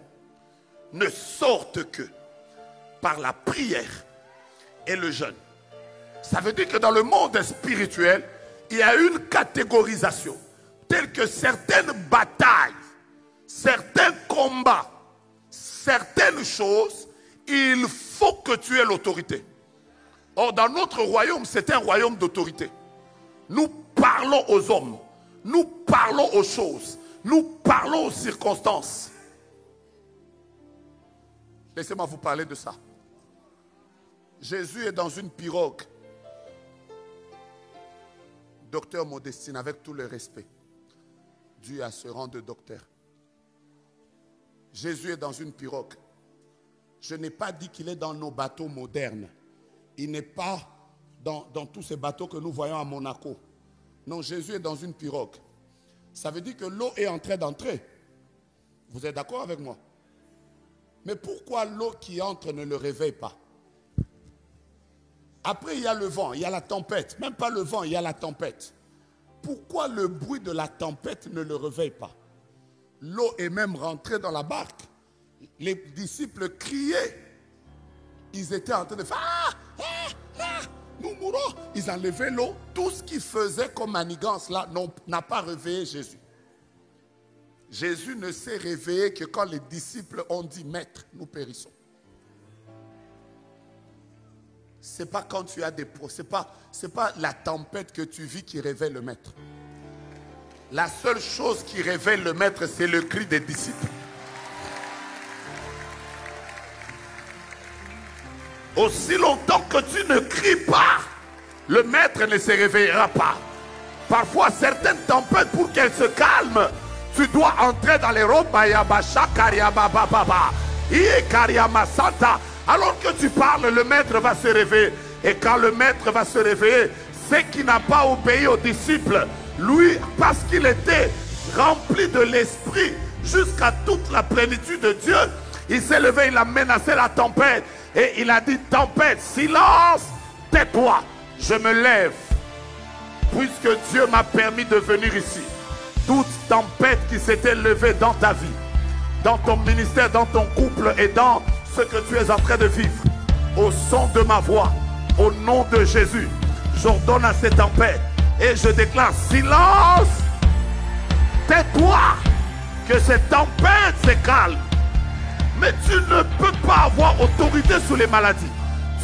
ne sortent que par la prière et le jeûne. Ça veut dire que dans le monde spirituel, il y a une catégorisation, telle que certaines batailles, certains combats, certaines choses, il faut que tu aies l'autorité. Or, dans notre royaume, c'est un royaume d'autorité. Nous parlons aux hommes, nous parlons aux choses, nous parlons aux circonstances. Laissez-moi vous parler de ça. Jésus est dans une pirogue. Docteur Modestine, avec tout le respect dû à ce rang de docteur. Jésus est dans une pirogue. Je n'ai pas dit qu'il est dans nos bateaux modernes. Il n'est pas dans tous ces bateaux que nous voyons à Monaco. Non, Jésus est dans une pirogue. Ça veut dire que l'eau est en train d'entrer. Vous êtes d'accord avec moi? Mais pourquoi l'eau qui entre ne le réveille pas? Après, il y a le vent, il y a la tempête. Même pas le vent, il y a la tempête. Pourquoi le bruit de la tempête ne le réveille pas? L'eau est même rentrée dans la barque. Les disciples criaient. Ils étaient en train de faire « nous mourrons ». Ils enlevaient l'eau. Tout ce qu'ils faisaient comme manigance là n'a pas réveillé Jésus. Jésus ne s'est réveillé que quand les disciples ont dit « Maître, nous périssons ». Ce n'est pas quand tu as des c'est pas la tempête que tu vis qui réveille le maître. La seule chose qui réveille le maître, c'est le cri des disciples. Aussi longtemps que tu ne cries pas, le maître ne se réveillera pas. Parfois, certaines tempêtes, pour qu'elles se calment, tu dois entrer dans les robes. Alors que tu parles, le maître va se réveiller. Et quand le maître va se réveiller, c'est qu'il n'a pas obéi aux disciples. Lui, parce qu'il était rempli de l'esprit jusqu'à toute la plénitude de Dieu, il s'est levé, il a menacé la tempête. Et il a dit, tempête, silence, tais-toi, je me lève. Puisque Dieu m'a permis de venir ici. Toute tempête qui s'était levée dans ta vie, dans ton ministère, dans ton couple et dans ce que tu es en train de vivre, au son de ma voix, au nom de Jésus, j'ordonne à cette tempête et je déclare silence, tais-toi, que cette tempête se calme. Mais tu ne peux pas avoir autorité sur les maladies,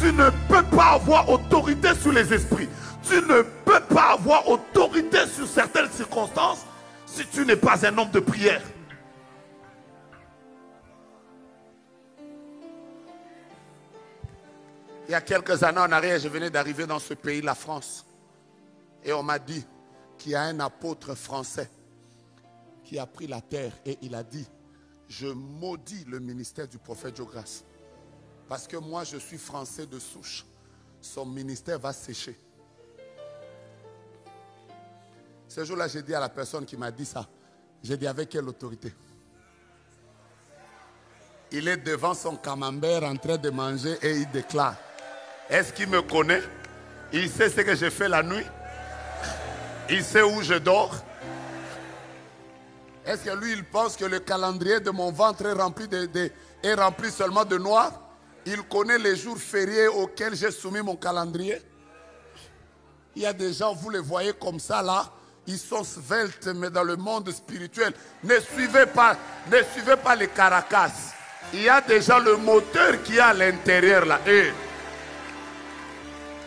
tu ne peux pas avoir autorité sur les esprits, tu ne peux pas avoir autorité sur certaines circonstances si tu n'es pas un homme de prière. Il y a quelques années en arrière, je venais d'arriver dans ce pays, la France. Et on m'a dit qu'il y a un apôtre français qui a pris la terre et il a dit, je maudis le ministère du prophète Jograce. Parce que moi, je suis français de souche. Son ministère va sécher. Ce jour-là, j'ai dit à la personne qui m'a dit ça, j'ai dit avec quelle autorité? Il est devant son camembert en train de manger et il déclare, est-ce qu'il me connaît? Il sait ce que je fais la nuit? Il sait où je dors? Est-ce que lui, il pense que le calendrier de mon ventre est rempli seulement de noir? Il connaît les jours fériés auxquels j'ai soumis mon calendrier? Il y a des gens, vous les voyez comme ça là, ils sont sveltes, mais dans le monde spirituel. Ne suivez pas les caracas. Il y a déjà le moteur qui est à l'intérieur là. Et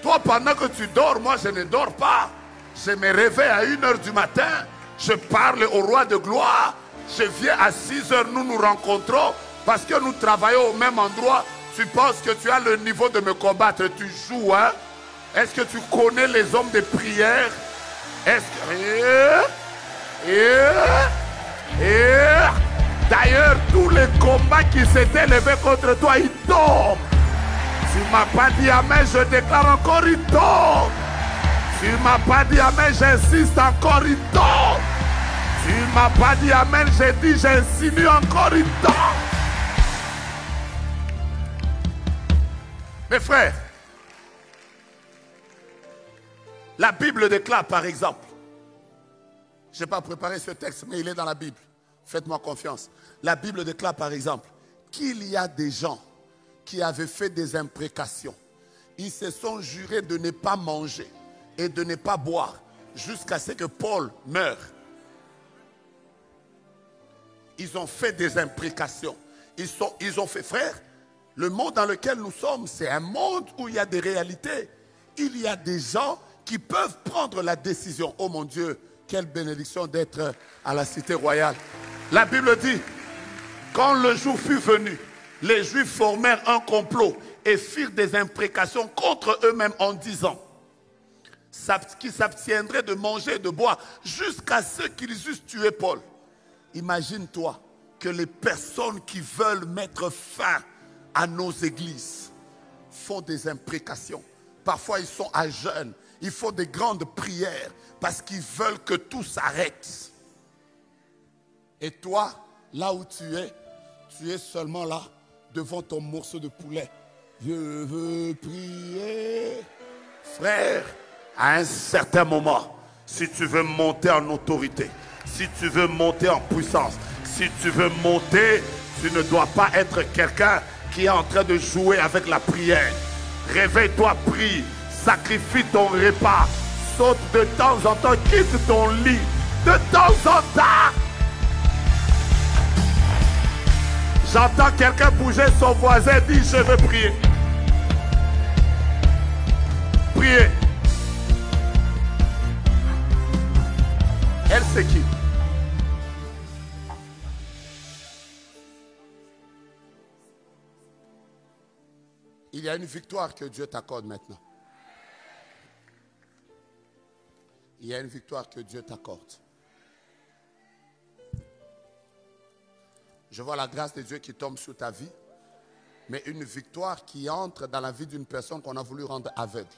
toi, pendant que tu dors, moi je ne dors pas. Je me réveille à 1h du matin. Je parle au roi de gloire. Je viens à 6h, nous nous rencontrons. Parce que nous travaillons au même endroit. Tu penses que tu as le niveau de me combattre. Tu joues, hein? Est-ce que tu connais les hommes de prière? Est-ce que... D'ailleurs, tous les combats qui s'étaient levés contre toi, ils tombent. Tu ne m'as pas dit amen, je déclare encore, ils tombent. Tu ne m'as pas dit amen, j'insiste encore, il tombe. Tu ne m'as pas dit amen, j'ai dit, j'insinue encore, il tombe. Mes frères, la Bible déclare par exemple, je n'ai pas préparé ce texte, mais il est dans la Bible. Faites-moi confiance. La Bible déclare par exemple qu'il y a des gens qui avaient fait des imprécations. Ils se sont jurés de ne pas manger et de ne pas boire jusqu'à ce que Paul meure. Ils ont fait des imprécations. Ils ont fait, frère, le monde dans lequel nous sommes, c'est un monde où il y a des réalités. Il y a des gens qui peuvent prendre la décision. Oh mon Dieu, quelle bénédiction d'être à la cité royale. La Bible dit, quand le jour fut venu, les Juifs formèrent un complot et firent des imprécations contre eux-mêmes en disant qu'ils s'abstiendraient de manger et de boire jusqu'à ce qu'ils eussent tué Paul. Imagine-toi que les personnes qui veulent mettre fin à nos églises font des imprécations. Parfois ils sont à jeûne, ils font des grandes prières parce qu'ils veulent que tout s'arrête. Et toi, là où tu es seulement là, devant ton morceau de poulet. Je veux prier. Frère, à un certain moment, si tu veux monter en autorité, si tu veux monter en puissance, si tu veux monter, tu ne dois pas être quelqu'un qui est en train de jouer avec la prière. Réveille-toi, prie, sacrifie ton repas, saute de temps en temps, quitte ton lit, de temps en temps. J'entends quelqu'un bouger son voisin, dit je veux prier. Priez. Elle c'est qui? Il y a une victoire que Dieu t'accorde maintenant. Il y a une victoire que Dieu t'accorde. Je vois la grâce de Dieu qui tombe sur ta vie, mais une victoire qui entre dans la vie d'une personne qu'on a voulu rendre aveugle.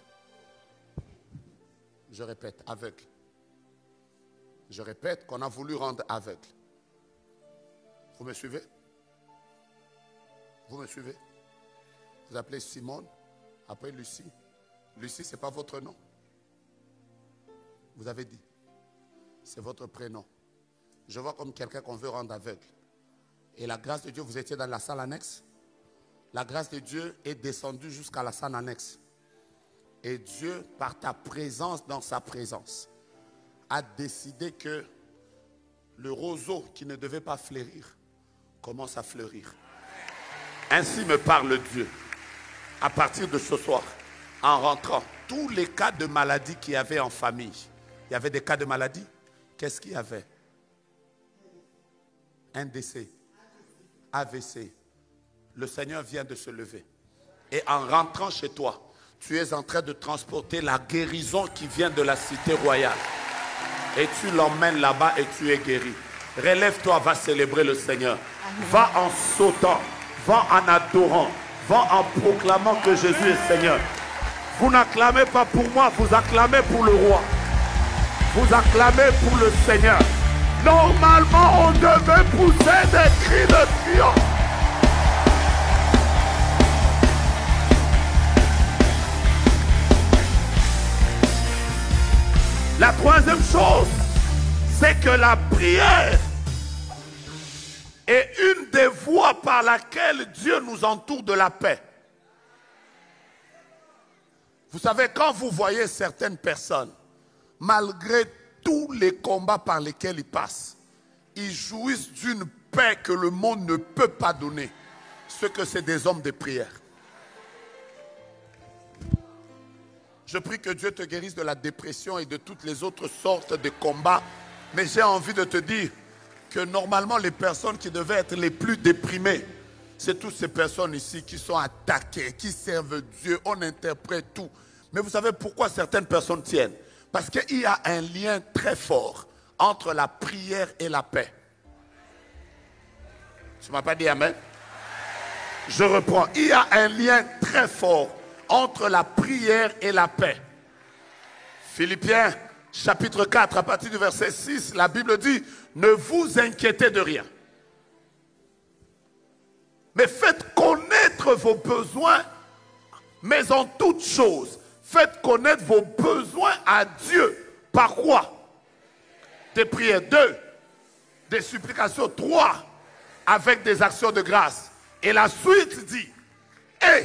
Je répète, aveugle. Je répète, qu'on a voulu rendre aveugle. Vous me suivez? Vous me suivez? Vous appelez Simone, après Lucie. Lucie, ce n'est pas votre nom. Vous avez dit, c'est votre prénom. Je vois comme quelqu'un qu'on veut rendre aveugle. Et la grâce de Dieu, vous étiez dans la salle annexe. La grâce de Dieu est descendue jusqu'à la salle annexe. Et Dieu, par ta présence dans sa présence, a décidé que le roseau qui ne devait pas fleurir commence à fleurir. Ainsi me parle Dieu. À partir de ce soir, en rentrant, tous les cas de maladie qu'il y avait en famille, il y avait des cas de maladie. Qu'est-ce qu'il y avait? Un décès. AVC. Le Seigneur vient de se lever. Et en rentrant chez toi, tu es en train de transporter la guérison qui vient de la cité royale. Et tu l'emmènes là-bas et tu es guéri. Relève-toi, va célébrer le Seigneur. Va en sautant, va en adorant, va en proclamant que Jésus est Seigneur. Vous n'acclamez pas pour moi, vous acclamez pour le roi. Vous acclamez pour le Seigneur. Normalement, on devait pousser des cris de triomphe. La troisième chose, c'est que la prière est une des voies par laquelle Dieu nous entoure de la paix. Vous savez, quand vous voyez certaines personnes, malgré tous les combats par lesquels ils passent, ils jouissent d'une paix que le monde ne peut pas donner. Ce que c'est des hommes de prière. Je prie que Dieu te guérisse de la dépression et de toutes les autres sortes de combats. Mais j'ai envie de te dire que normalement les personnes qui devaient être les plus déprimées, c'est toutes ces personnes ici qui sont attaquées, qui servent Dieu, on interprète tout. Mais vous savez pourquoi certaines personnes tiennent? Parce qu'il y a un lien très fort entre la prière et la paix. Tu ne m'as pas dit amen? Je reprends. Il y a un lien très fort entre la prière et la paix. Philippiens chapitre 4, à partir du verset 6, la Bible dit, ne vous inquiétez de rien. Mais faites connaître vos besoins, mais en toutes choses, faites connaître vos besoins à Dieu. Par quoi? Des prières. 2, des supplications. 3, avec des actions de grâce. Et la suite dit, et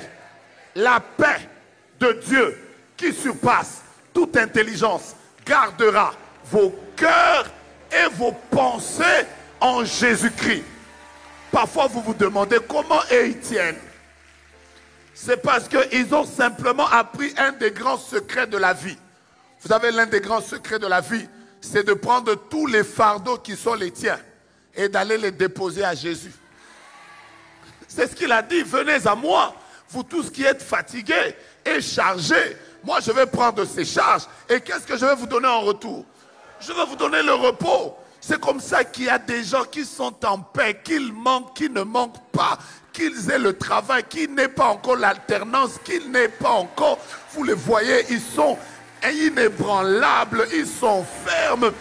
la paix de Dieu qui surpasse toute intelligence gardera vos cœurs et vos pensées en Jésus-Christ. Parfois vous vous demandez comment ils tiennent. C'est parce qu'ils ont simplement appris un des grands secrets de la vie. Vous savez, l'un des grands secrets de la vie, c'est de prendre tous les fardeaux qui sont les tiens et d'aller les déposer à Jésus. C'est ce qu'il a dit, venez à moi, vous tous qui êtes fatigués et chargés. Moi, je vais prendre ces charges. Et qu'est-ce que je vais vous donner en retour? Je vais vous donner le repos. C'est comme ça qu'il y a des gens qui sont en paix, qu'ils manquent, qui ne manquent pas, qu'ils aient le travail, qu'ils n'aient pas encore l'alternance, qu'ils n'aient pas encore... Vous les voyez, ils sont inébranlables, ils sont fermes.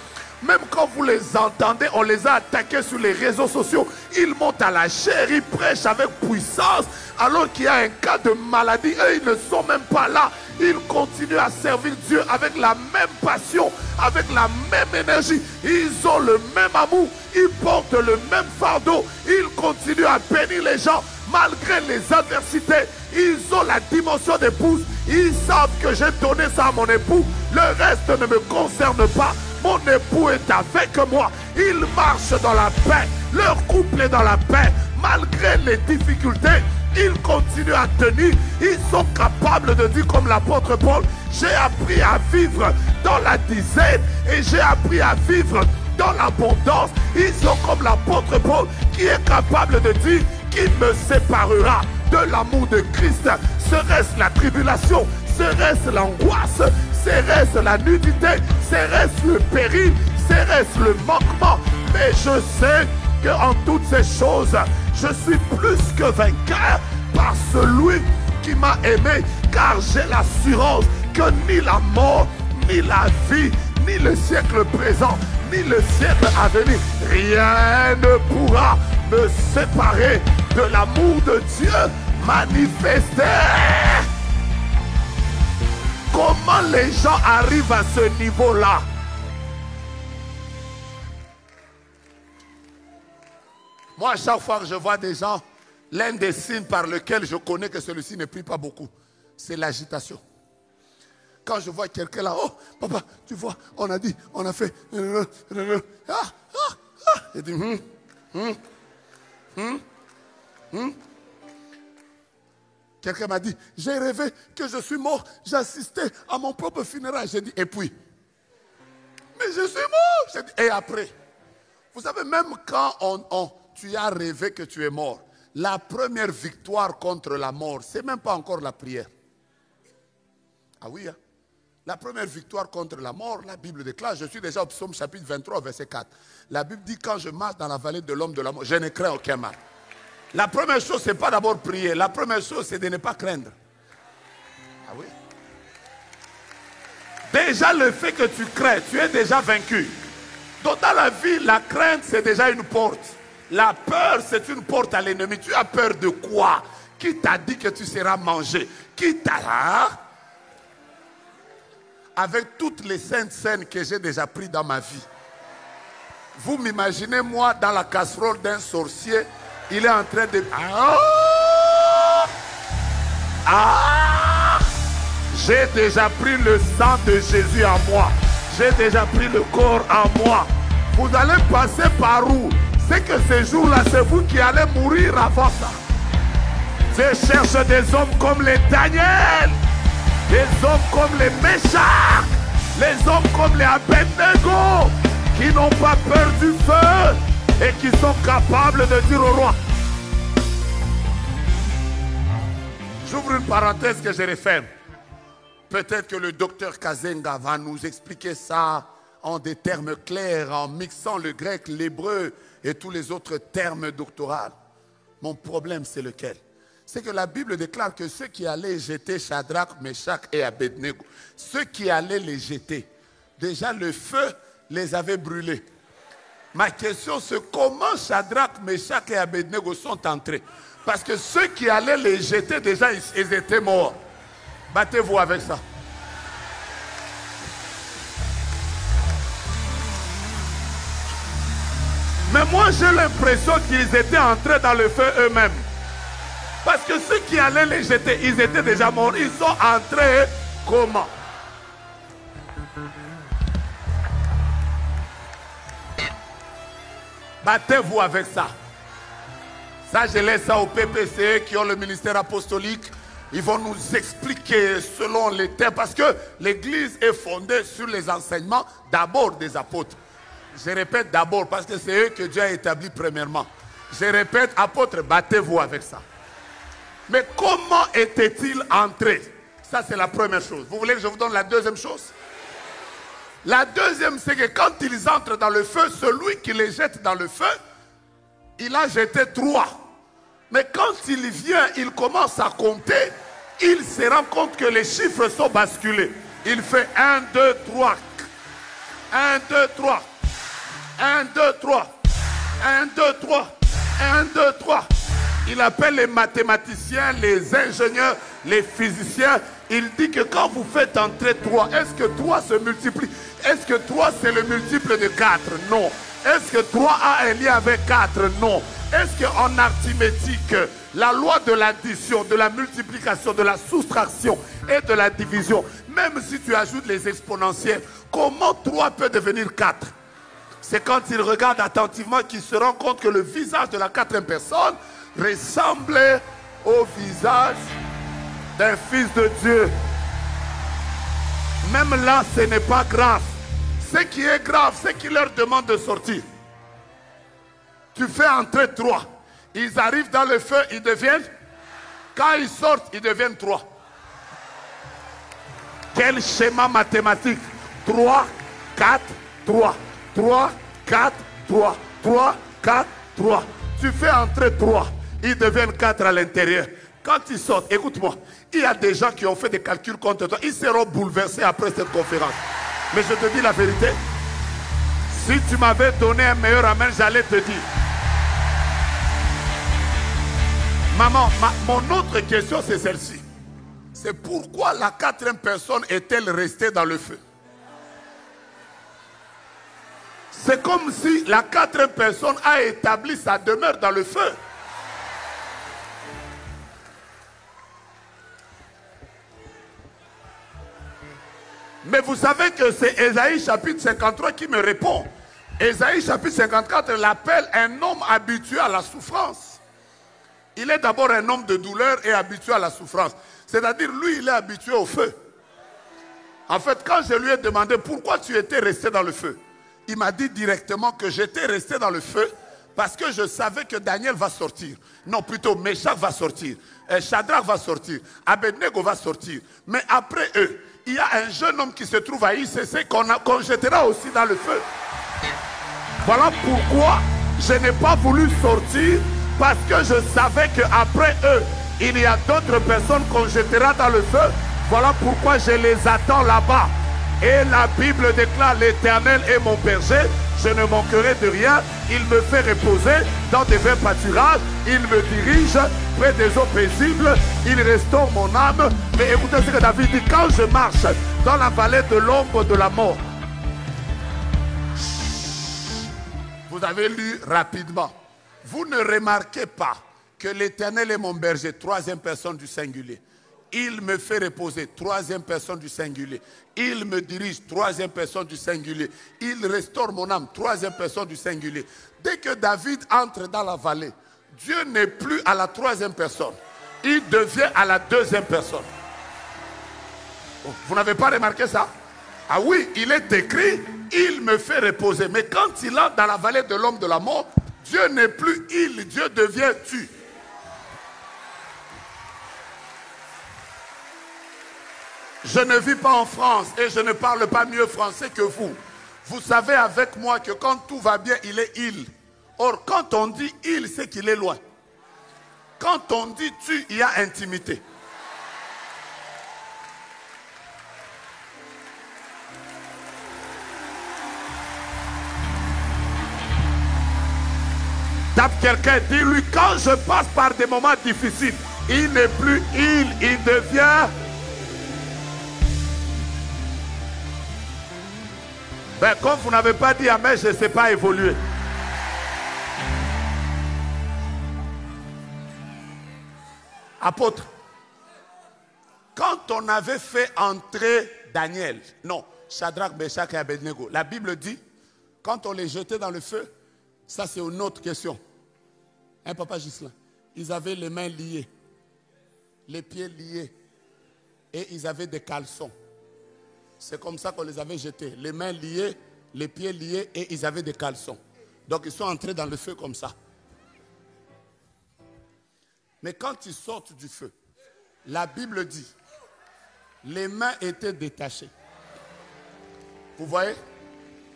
Même quand vous les entendez, on les a attaqués sur les réseaux sociaux. Ils montent à la chair, ils prêchent avec puissance. Alors qu'il y a un cas de maladie, eux, ils ne sont même pas là. Ils continuent à servir Dieu avec la même passion, avec la même énergie. Ils ont le même amour, ils portent le même fardeau. Ils continuent à bénir les gens malgré les adversités. Ils ont la dimension d'épouse. Ils savent que j'ai donné ça à mon époux. Le reste ne me concerne pas. Mon époux est avec moi. Ils marchent dans la paix. Leur couple est dans la paix. Malgré les difficultés, ils continuent à tenir. Ils sont capables de dire comme l'apôtre Paul, j'ai appris à vivre dans la disette et j'ai appris à vivre dans l'abondance. Ils sont comme l'apôtre Paul qui est capable de dire qu'il me séparera de l'amour de Christ. Serait-ce la tribulation? Serait-ce l'angoisse? Serait-ce la nudité? Serait-ce le péril? Serait-ce le manquement? Mais je sais qu'en toutes ces choses, je suis plus que vainqueur par celui qui m'a aimé, car j'ai l'assurance que ni la mort, ni la vie, ni le siècle présent, ni le siècle à venir, rien ne pourra me séparer de l'amour de Dieu manifesté. Comment les gens arrivent à ce niveau-là? Moi, à chaque fois que je vois des gens, l'un des signes par lequel je connais que celui-ci ne prie pas beaucoup, c'est l'agitation. Quand je vois quelqu'un là, oh, papa, tu vois, on a dit, on a fait... Je dis, Quelqu'un m'a dit, j'ai rêvé que je suis mort, j'assistais à mon propre funérail. J'ai dit, et puis? Mais je suis mort. J'ai dit, et après? Vous savez, même quand tu as rêvé que tu es mort, la première victoire contre la mort, ce n'est même pas encore la prière. Ah oui, hein? La première victoire contre la mort, la Bible déclare, je suis déjà au psaume chapitre 23, verset 4. La Bible dit, quand je marche dans la vallée de l'homme de la mort, je ne crains aucun mal. La première chose, ce n'est pas d'abord prier. La première chose, c'est de ne pas craindre. Ah oui? Déjà, le fait que tu crains, tu es déjà vaincu. Donc, dans la vie, la crainte, c'est déjà une porte. La peur, c'est une porte à l'ennemi. Tu as peur de quoi? Qui t'a dit que tu seras mangé? Qui t'a... Avec toutes les saintes scènes que j'ai déjà prises dans ma vie. Vous m'imaginez, moi, dans la casserole d'un sorcier, il est en train de... J'ai déjà pris le sang de Jésus en moi. J'ai déjà pris le corps en moi. Vous allez passer par où? C'est que ces jours-là, c'est vous qui allez mourir avant ça. Je cherche des hommes comme les Daniel. Des hommes comme les Méchach, les hommes comme les Abednego, qui n'ont pas peur du feu et qui sont capables de dire au roi. J'ouvre une parenthèse que je referme. Peut-être que le docteur Kazenga va nous expliquer ça en des termes clairs, en mixant le grec, l'hébreu et tous les autres termes doctoraux. Mon problème, c'est lequel? C'est que la Bible déclare que ceux qui allaient jeter Shadrach, Meshach et Abednego, ceux qui allaient les jeter, déjà le feu les avait brûlés. Ma question, c'est comment Shadrach, Meshach et Abednego sont entrés? Parce que ceux qui allaient les jeter, déjà, ils étaient morts. Battez-vous avec ça. Mais moi, j'ai l'impression qu'ils étaient entrés dans le feu eux-mêmes. Parce que ceux qui allaient les jeter, ils étaient déjà morts. Ils sont entrés comment? Battez-vous avec ça. Ça, je laisse ça au PPC qui ont le ministère apostolique. Ils vont nous expliquer selon les termes. Parce que l'église est fondée sur les enseignements d'abord des apôtres. Je répète d'abord parce que c'est eux que Dieu a établi premièrement. Je répète, apôtres, battez-vous avec ça. Mais comment était-il entré? Ça, c'est la première chose. Vous voulez que je vous donne la deuxième chose? La deuxième, c'est que quand ils entrent dans le feu, celui qui les jette dans le feu, il a jeté 3. Mais quand il vient, il commence à compter, il se rend compte que les chiffres sont basculés. Il fait 1, 2, 3. 1, 2, 3. 1, 2, 3. 1, 2, 3. 1, 2, 3. Il appelle les mathématiciens, les ingénieurs, les physiciens. Il dit que quand vous faites entrer 3, est-ce que 3 se multiplie? Est-ce que 3 c'est le multiple de 4? Non. Est-ce que 3 a un lien avec 4? Non. Est-ce qu'en arithmétique, la loi de l'addition, de la multiplication, de la soustraction et de la division, même si tu ajoutes les exponentiels, comment 3 peut devenir 4? C'est quand il regarde attentivement qu'il se rend compte que le visage de la quatrième personne ressemblait au visage d'un fils de Dieu. Même là, ce n'est pas grave. Ce qui est grave, c'est qu'il leur demande de sortir. Tu fais entrer 3. Ils arrivent dans le feu, ils deviennent... Quand ils sortent, ils deviennent 3. Quel schéma mathématique? 3, 4, 3. 3, 4, 3. 3, 4, 3. Tu fais entrer 3. Ils deviennent 4 à l'intérieur. Quand ils sortent, écoute-moi, il y a des gens qui ont fait des calculs contre toi. Ils seront bouleversés après cette conférence. Mais je te dis la vérité. Si tu m'avais donné un meilleur amen, j'allais te dire. Maman, mon autre question, c'est celle-ci. C'est pourquoi la quatrième personne est-elle restée dans le feu? C'est comme si la quatrième personne a établi sa demeure dans le feu. Mais vous savez que c'est Ésaïe chapitre 53 qui me répond. Ésaïe chapitre 54 l'appelle un homme habitué à la souffrance. Il est d'abord un homme de douleur et habitué à la souffrance. C'est-à-dire, lui, il est habitué au feu. En fait, quand je lui ai demandé pourquoi tu étais resté dans le feu, il m'a dit directement que j'étais resté dans le feu Parce que je savais que Daniel va sortir. Non, plutôt Meshach va sortir. Shadrach va sortir. Abednego va sortir. Mais après eux, il y a un jeune homme qui se trouve à ICC qu'on jettera aussi dans le feu. Voilà pourquoi je n'ai pas voulu sortir. Parce que je savais qu'après eux, il y a d'autres personnes qu'on jettera dans le feu. Voilà pourquoi je les attends là-bas. Et la Bible déclare: l'Éternel est mon berger, je ne manquerai de rien. Il me fait reposer dans des verts pâturages. Il me dirige près des eaux paisibles. Il restaure mon âme. Mais écoutez ce que David dit: quand je marche dans la vallée de l'ombre de la mort. Vous avez lu rapidement. Vous ne remarquez pas que l'Éternel est mon berger, troisième personne du singulier. Il me fait reposer, troisième personne du singulier. Il me dirige, troisième personne du singulier. Il restaure mon âme, troisième personne du singulier. Dès que David entre dans la vallée, Dieu n'est plus à la troisième personne. Il devient à la deuxième personne. Vous n'avez pas remarqué ça? Ah oui, il est écrit, il me fait reposer. Mais quand il entre dans la vallée de l'homme de la mort, Dieu n'est plus il, Dieu devient tu. Je ne vis pas en France et je ne parle pas mieux français que vous. Vous savez avec moi que quand tout va bien, il est il. Or, quand on dit il, c'est qu'il est loin. Quand on dit tu, il y a intimité. Tape quelqu'un, dis-lui: quand je passe par des moments difficiles, il n'est plus il devient... Ben, comme vous n'avez pas dit amen, je ne sais pas évoluer. Apôtre, quand on avait fait entrer Daniel, non, Shadrach, Meshach et Abednego, la Bible dit, quand on les jetait dans le feu, ça c'est une autre question. Hein, papa Ghislain? Ils avaient les mains liées, les pieds liés, et ils avaient des caleçons. C'est comme ça qu'on les avait jetés. Les mains liées, les pieds liés et ils avaient des caleçons. Donc ils sont entrés dans le feu comme ça. Mais quand ils sortent du feu, la Bible dit, les mains étaient détachées. Vous voyez?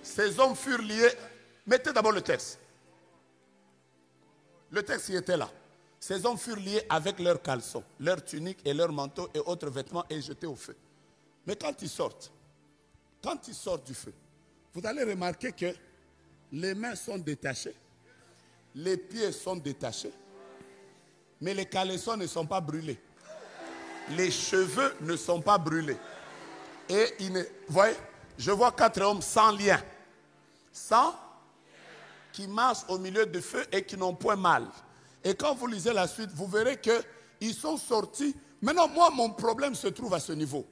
Ces hommes furent liés. Mettez d'abord le texte. Le texte y était là. Ces hommes furent liés avec leurs caleçons, leurs tuniques et leurs manteaux et autres vêtements et jetés au feu. Mais quand ils sortent du feu, vous allez remarquer que les mains sont détachées, les pieds sont détachés, mais les caleçons ne sont pas brûlés. Les cheveux ne sont pas brûlés. Et vous voyez, je vois 4 hommes sans lien, qui marchent au milieu du feu et qui n'ont point mal. Et quand vous lisez la suite, vous verrez qu'ils sont sortis. Maintenant, moi, mon problème se trouve à ce niveau.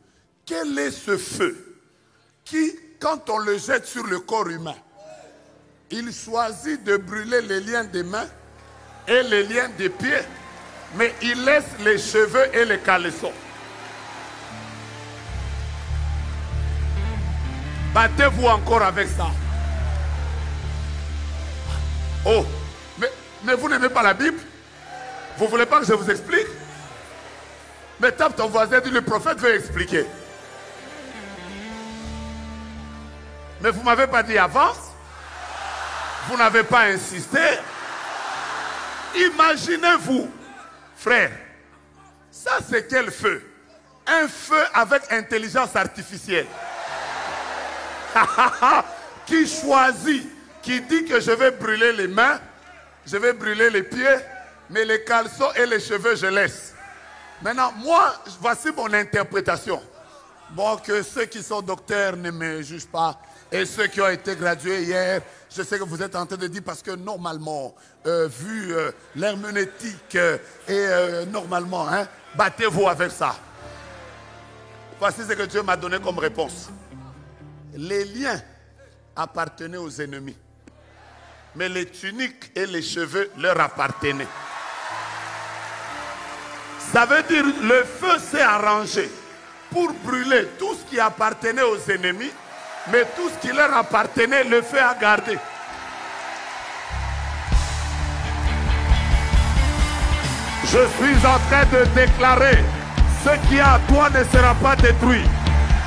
Quel est ce feu qui, quand on le jette sur le corps humain, il choisit de brûler les liens des mains et les liens des pieds, mais il laisse les cheveux et les caleçons. Battez-vous encore avec ça. Oh, mais vous n'aimez pas la Bible? Vous ne voulez pas que je vous explique? Mais tape ton voisin, dit: le prophète veut expliquer. Mais vous ne m'avez pas dit avance. Vous n'avez pas insisté. Imaginez-vous, frère, ça c'est quel feu? Un feu avec intelligence artificielle. Qui choisit, qui dit que je vais brûler les mains, je vais brûler les pieds, mais les caleçons et les cheveux je laisse. Maintenant, moi, voici mon interprétation. Bon, que ceux qui sont docteurs ne me jugent pas. Et ceux qui ont été gradués hier, je sais que vous êtes en train de dire, parce que normalement, vu l'herméneutique normalement, hein, battez-vous avec ça. Voici ce que Dieu m'a donné comme réponse. Les liens appartenaient aux ennemis, mais les tuniques et les cheveux leur appartenaient. Ça veut dire le feu s'est arrangé pour brûler tout ce qui appartenait aux ennemis, mais tout ce qui leur appartenait, le feu a gardé. Je suis en train de déclarer, ce qui est à toi ne sera pas détruit.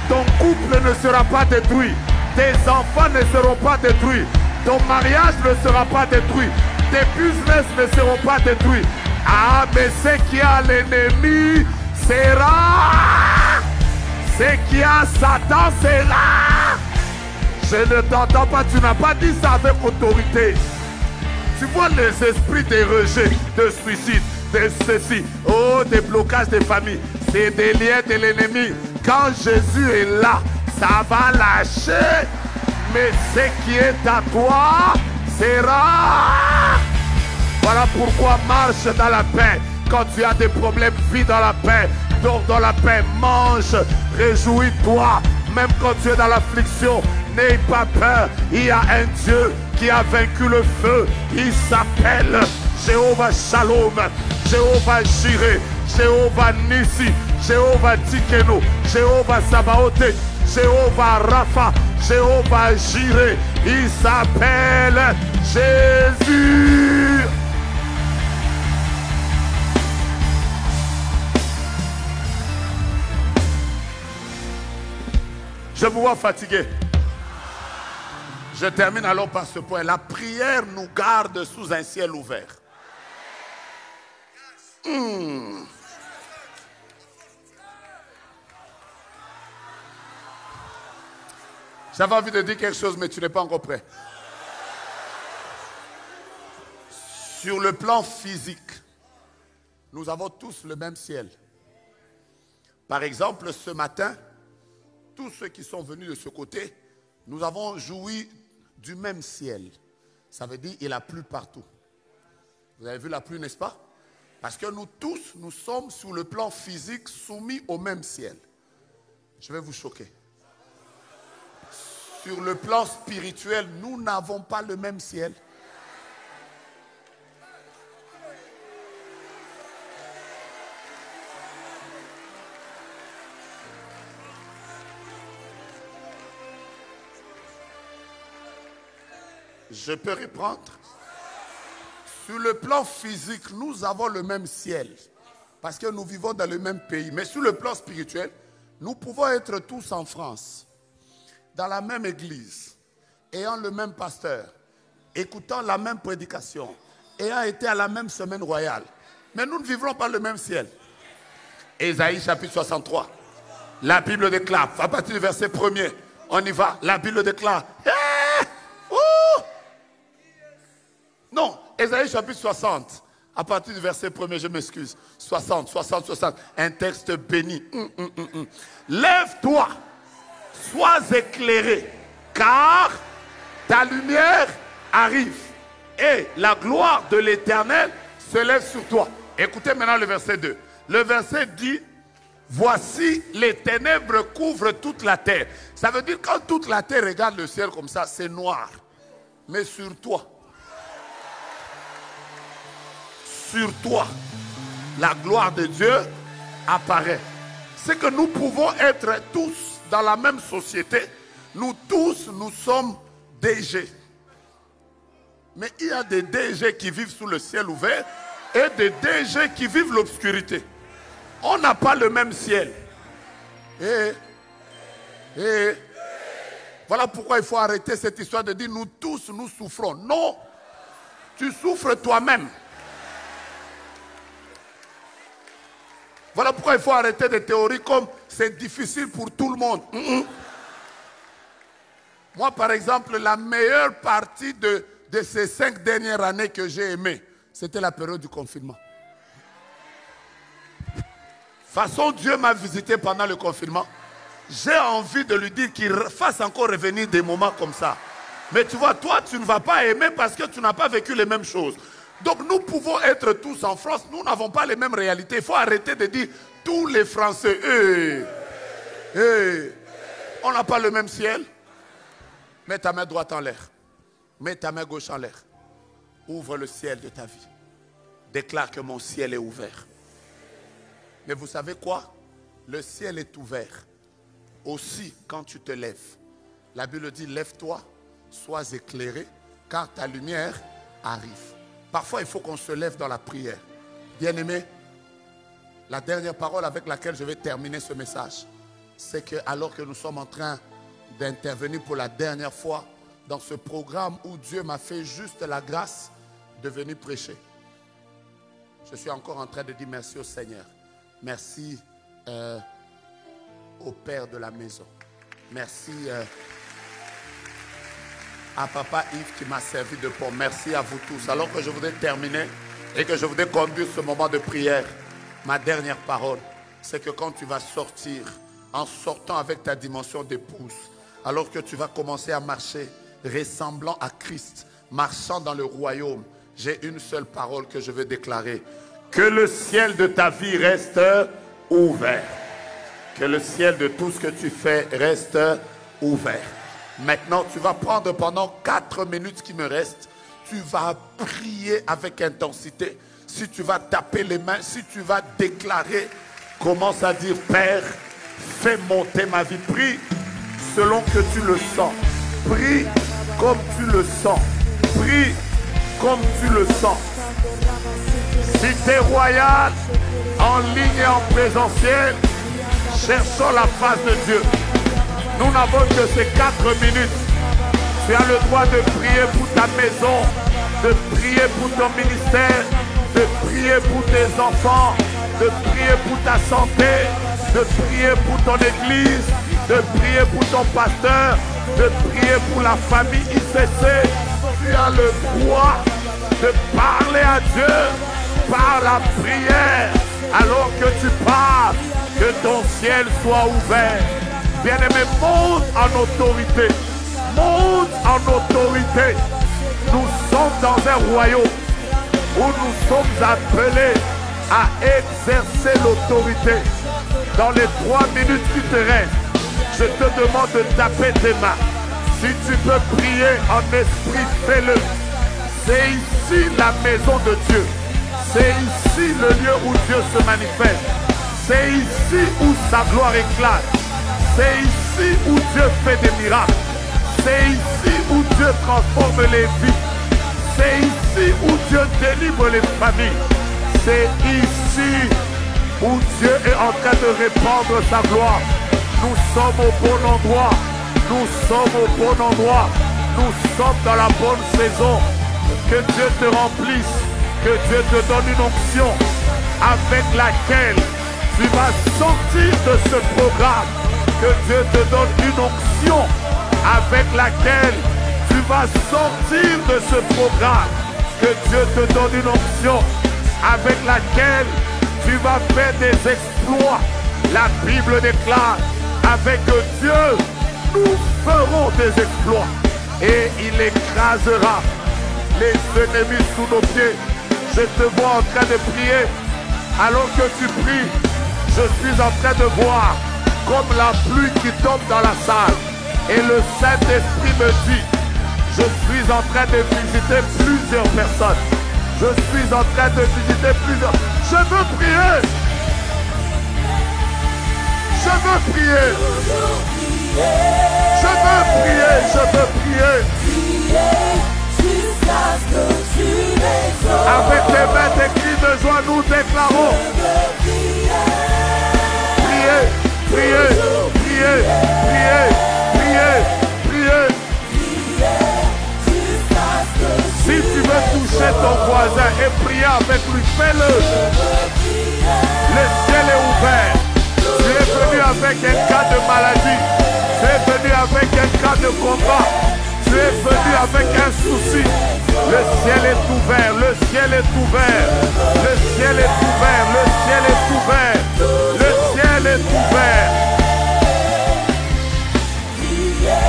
Ton couple ne sera pas détruit. Tes enfants ne seront pas détruits. Ton mariage ne sera pas détruit. Tes business ne seront pas détruits. Ah, mais ce qui est à l'ennemi sera... Ce qui est à Satan sera... Je ne t'entends pas, tu n'as pas dit ça avec autorité. Tu vois les esprits de rejet, de suicide, de ceci, oh, des blocages des familles, c'est des liens de l'ennemi. Quand Jésus est là, ça va lâcher. Mais ce qui est à toi sera... Voilà pourquoi marche dans la paix. Quand tu as des problèmes, vis dans la paix. Dors dans la paix, mange, réjouis-toi. Même quand tu es dans l'affliction, n'aie pas peur. Il y a un Dieu qui a vaincu le feu. Il s'appelle Jéhovah Shalom, Jéhovah Jireh, Jéhovah Nissi, Jéhovah Tikeno, Jéhovah Sabaoth, Jéhovah Rapha, Jéhovah Jireh. Il s'appelle Jésus. Je vous vois fatigué. Je termine alors par ce point. La prière nous garde sous un ciel ouvert. J'avais envie de dire quelque chose, mais tu n'es pas encore prêt. Sur le plan physique, nous avons tous le même ciel. Par exemple, ce matin, tous ceux qui sont venus de ce côté, nous avons joui du même ciel. Ça veut dire qu'il a plu partout. Vous avez vu la pluie, n'est-ce pas? Parce que nous tous, nous sommes sur le plan physique soumis au même ciel. Je vais vous choquer. Sur le plan spirituel, nous n'avons pas le même ciel. Je peux reprendre. Sur le plan physique, nous avons le même ciel. Parce que nous vivons dans le même pays. Mais sur le plan spirituel, nous pouvons être tous en France. Dans la même église. Ayant le même pasteur. Écoutant la même prédication. Ayant été à la même semaine royale. Mais nous ne vivrons pas le même ciel. Ésaïe chapitre 63. La Bible déclare. À partir du verset 1er. On y va. La Bible déclare. Non, Ésaïe chapitre 60, à partir du verset 1er, je m'excuse. 60. Un texte béni. Lève-toi, sois éclairé, car ta lumière arrive. Et la gloire de l'Éternel se lève sur toi. Écoutez maintenant le verset 2. Le verset dit, voici les ténèbres couvrent toute la terre. Ça veut dire quand toute la terre regarde le ciel comme ça, c'est noir. Mais sur toi, la gloire de Dieu apparaît. C'est que nous pouvons être tous dans la même société. Nous tous, nous sommes DG. Mais il y a des DG qui vivent sous le ciel ouvert et des DG qui vivent l'obscurité. On n'a pas le même ciel. Voilà pourquoi il faut arrêter cette histoire de dire nous tous, nous souffrons. Non, tu souffres toi-même. Voilà pourquoi il faut arrêter des théories comme c'est difficile pour tout le monde. Moi, par exemple, la meilleure partie de ces 5 dernières années que j'ai aimées, c'était la période du confinement. De toute façon, Dieu m'a visité pendant le confinement. J'ai envie de lui dire qu'il fasse encore revenir des moments comme ça. Mais tu vois, toi, tu ne vas pas aimer parce que tu n'as pas vécu les mêmes choses. Donc nous pouvons être tous en France, nous n'avons pas les mêmes réalités. Il faut arrêter de dire tous les Français, on n'a pas le même ciel. Mets ta main droite en l'air, mets ta main gauche en l'air. Ouvre le ciel de ta vie. Déclare que mon ciel est ouvert. Mais vous savez quoi? Le ciel est ouvert aussi quand tu te lèves. La Bible dit, lève-toi, sois éclairé, car ta lumière arrive. Parfois, il faut qu'on se lève dans la prière. Bien-aimé, la dernière parole avec laquelle je vais terminer ce message, c'est que alors que nous sommes en train d'intervenir pour la dernière fois dans ce programme où Dieu m'a fait juste la grâce de venir prêcher, je suis encore en train de dire merci au Seigneur. Merci au Père de la maison. Merci à Papa Yves qui m'a servi de pont. Merci à vous tous. Alors que je voudrais terminer et que je voudrais conduire ce moment de prière, ma dernière parole, c'est que quand tu vas sortir, en sortant avec ta dimension d'épouse, alors que tu vas commencer à marcher ressemblant à Christ, marchant dans le royaume, j'ai une seule parole que je veux déclarer. Que le ciel de ta vie reste ouvert. Que le ciel de tout ce que tu fais reste ouvert. Maintenant, tu vas prendre pendant 4 minutes qui me restent. Tu vas prier avec intensité. Si tu vas taper les mains, si tu vas déclarer, commence à dire, Père, fais monter ma vie. Prie selon que tu le sens. Prie comme tu le sens. Prie comme tu le sens. Cité royale, en ligne et en présentiel, cherchons la face de Dieu. Nous n'avons que ces 4 minutes. Tu as le droit de prier pour ta maison, de prier pour ton ministère, de prier pour tes enfants, de prier pour ta santé, de prier pour ton église, de prier pour ton pasteur, de prier pour la famille ICC. Tu as le droit de parler à Dieu par la prière. Alors que tu parles, que ton ciel soit ouvert. Bien-aimé, monte en autorité. Monte en autorité. Nous sommes dans un royaume où nous sommes appelés à exercer l'autorité. Dans les 3 minutes qui te restent, je te demande de taper tes mains. Si tu peux prier en esprit, fais-le. C'est ici la maison de Dieu. C'est ici le lieu où Dieu se manifeste. C'est ici où sa gloire éclate. C'est ici où Dieu fait des miracles. C'est ici où Dieu transforme les vies. C'est ici où Dieu délivre les familles. C'est ici où Dieu est en train de répandre sa gloire. Nous sommes au bon endroit. Nous sommes au bon endroit. Nous sommes dans la bonne saison. Que Dieu te remplisse. Que Dieu te donne une onction avec laquelle tu vas sortir de ce programme. Que Dieu te donne une onction avec laquelle tu vas sortir de ce programme. Que Dieu te donne une onction avec laquelle tu vas faire des exploits. La Bible déclare, avec Dieu, nous ferons des exploits. Et il écrasera les ennemis sous nos pieds. Je te vois en train de prier. Alors que tu pries, je suis en train de voir comme la pluie qui tombe dans la salle. Et le Saint-Esprit me dit, je suis en train de visiter plusieurs personnes. Je suis en train de visiter plusieurs. Je veux prier. Je veux prier. Je veux prier. Je veux prier. Avec tes mains, tes cris de joie, nous déclarons. Priez, priez, priez, priez, priez, priez. Si tu veux toucher ton voisin et prier avec lui, fais-le. Le ciel est ouvert. Tu es venu avec un cas de maladie. Tu es venu avec un cas de combat. Tu es venu avec un souci. Le ciel est ouvert, le ciel est ouvert, le ciel est ouvert, le ciel est ouvert, le ciel est ouvert. Priez.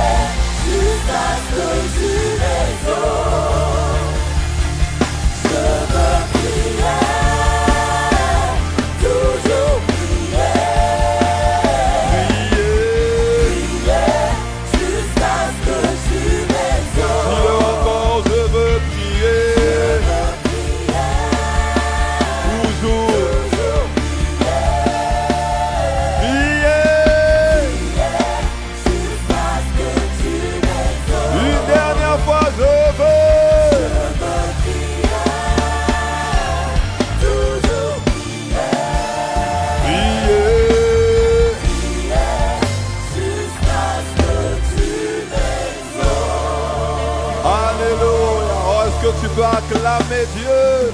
que tu peux acclamer Dieu?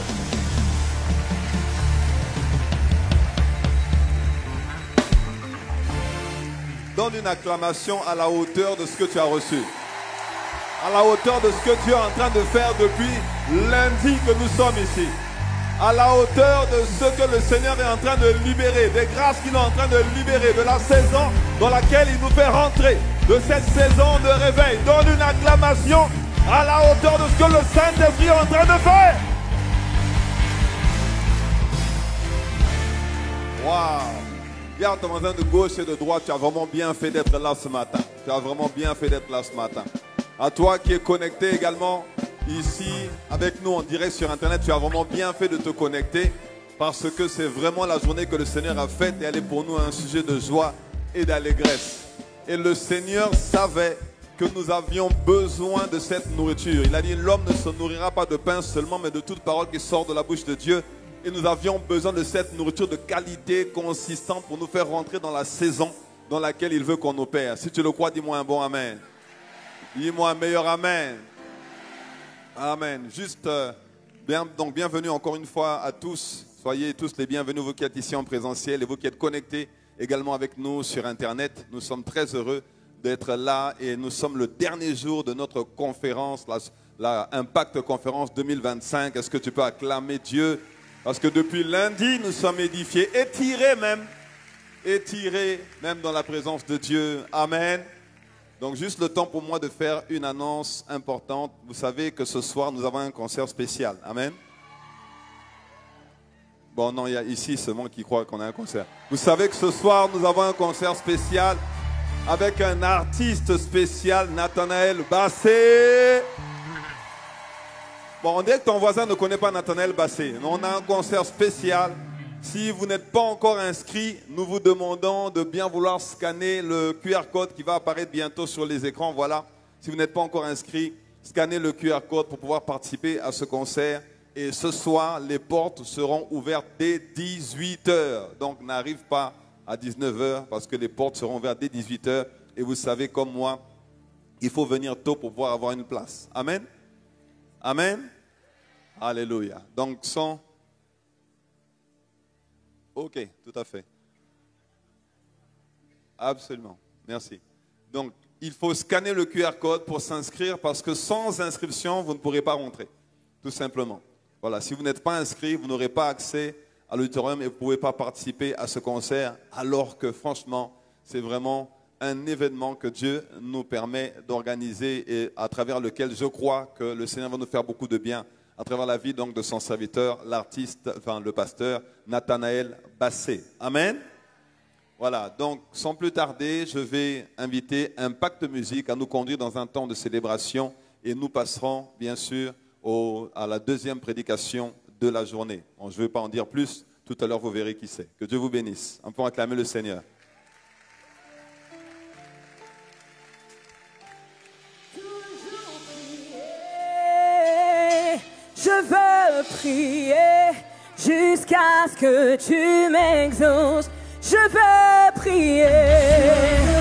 Donne une acclamation à la hauteur de ce que tu as reçu. À la hauteur de ce que Dieu est en train de faire depuis lundi que nous sommes ici. À la hauteur de ce que le Seigneur est en train de libérer, des grâces qu'il est en train de libérer, de la saison dans laquelle il nous fait rentrer, de cette saison de réveil. Donne une acclamation à la hauteur de ce que le Saint-Esprit est en train de faire. Waouh! Regarde ton voisin de gauche et de droite, tu as vraiment bien fait d'être là ce matin. Tu as vraiment bien fait d'être là ce matin. À toi qui es connecté également ici avec nous en direct sur Internet, tu as vraiment bien fait de te connecter parce que c'est vraiment la journée que le Seigneur a faite et elle est pour nous un sujet de joie et d'allégresse. Et le Seigneur savait que nous avions besoin de cette nourriture. Il a dit, l'homme ne se nourrira pas de pain seulement, mais de toute parole qui sort de la bouche de Dieu. Et nous avions besoin de cette nourriture de qualité consistante pour nous faire rentrer dans la saison dans laquelle il veut qu'on opère. Si tu le crois, dis-moi un bon amen. Dis-moi un meilleur amen. Amen. Juste, donc bienvenue encore une fois à tous. Soyez tous les bienvenus, vous qui êtes ici en présentiel et vous qui êtes connectés également avec nous sur Internet. Nous sommes très heureux d'être là et nous sommes le dernier jour de notre conférence, la Impact Conférence 2025. Est-ce que tu peux acclamer Dieu? Parce que depuis lundi, nous sommes édifiés, étirés même dans la présence de Dieu. Amen. Donc juste le temps pour moi de faire une annonce importante. Vous savez que ce soir, nous avons un concert spécial. Amen. Bon, non, il y a ici seulement qui croient qu'on a un concert. Vous savez que ce soir, nous avons un concert spécial avec un artiste spécial, Nathanaël Bassé. Bon, on dirait que ton voisin ne connaît pas Nathanaël Bassé. On a un concert spécial. Si vous n'êtes pas encore inscrit, nous vous demandons de bien vouloir scanner le QR code qui va apparaître bientôt sur les écrans. Voilà. Si vous n'êtes pas encore inscrit, scannez le QR code pour pouvoir participer à ce concert. Et ce soir, les portes seront ouvertes dès 18h. Donc, n'arrive pas à 19h parce que les portes seront ouvertes dès 18h. Et vous savez, comme moi, il faut venir tôt pour pouvoir avoir une place. Amen. Amen. Alléluia. Donc, son... Ok, tout à fait. Absolument. Merci. Donc, il faut scanner le QR code pour s'inscrire parce que sans inscription, vous ne pourrez pas rentrer. Tout simplement. Voilà, si vous n'êtes pas inscrit, vous n'aurez pas accès à l'auditorium et vous ne pouvez pas participer à ce concert alors que franchement, c'est vraiment un événement que Dieu nous permet d'organiser et à travers lequel je crois que le Seigneur va nous faire beaucoup de bien à travers la vie donc de son serviteur, l'artiste, enfin le pasteur Nathanaël Bassé. Amen. Voilà, donc sans plus tarder, je vais inviter Impact Musique à nous conduire dans un temps de célébration et nous passerons bien sûr à la deuxième prédication de la journée. Bon, je ne vais pas en dire plus, tout à l'heure vous verrez qui c'est. Que Dieu vous bénisse. On peut acclamer le Seigneur. Je veux prier jusqu'à ce que tu m'exauces. Je veux prier.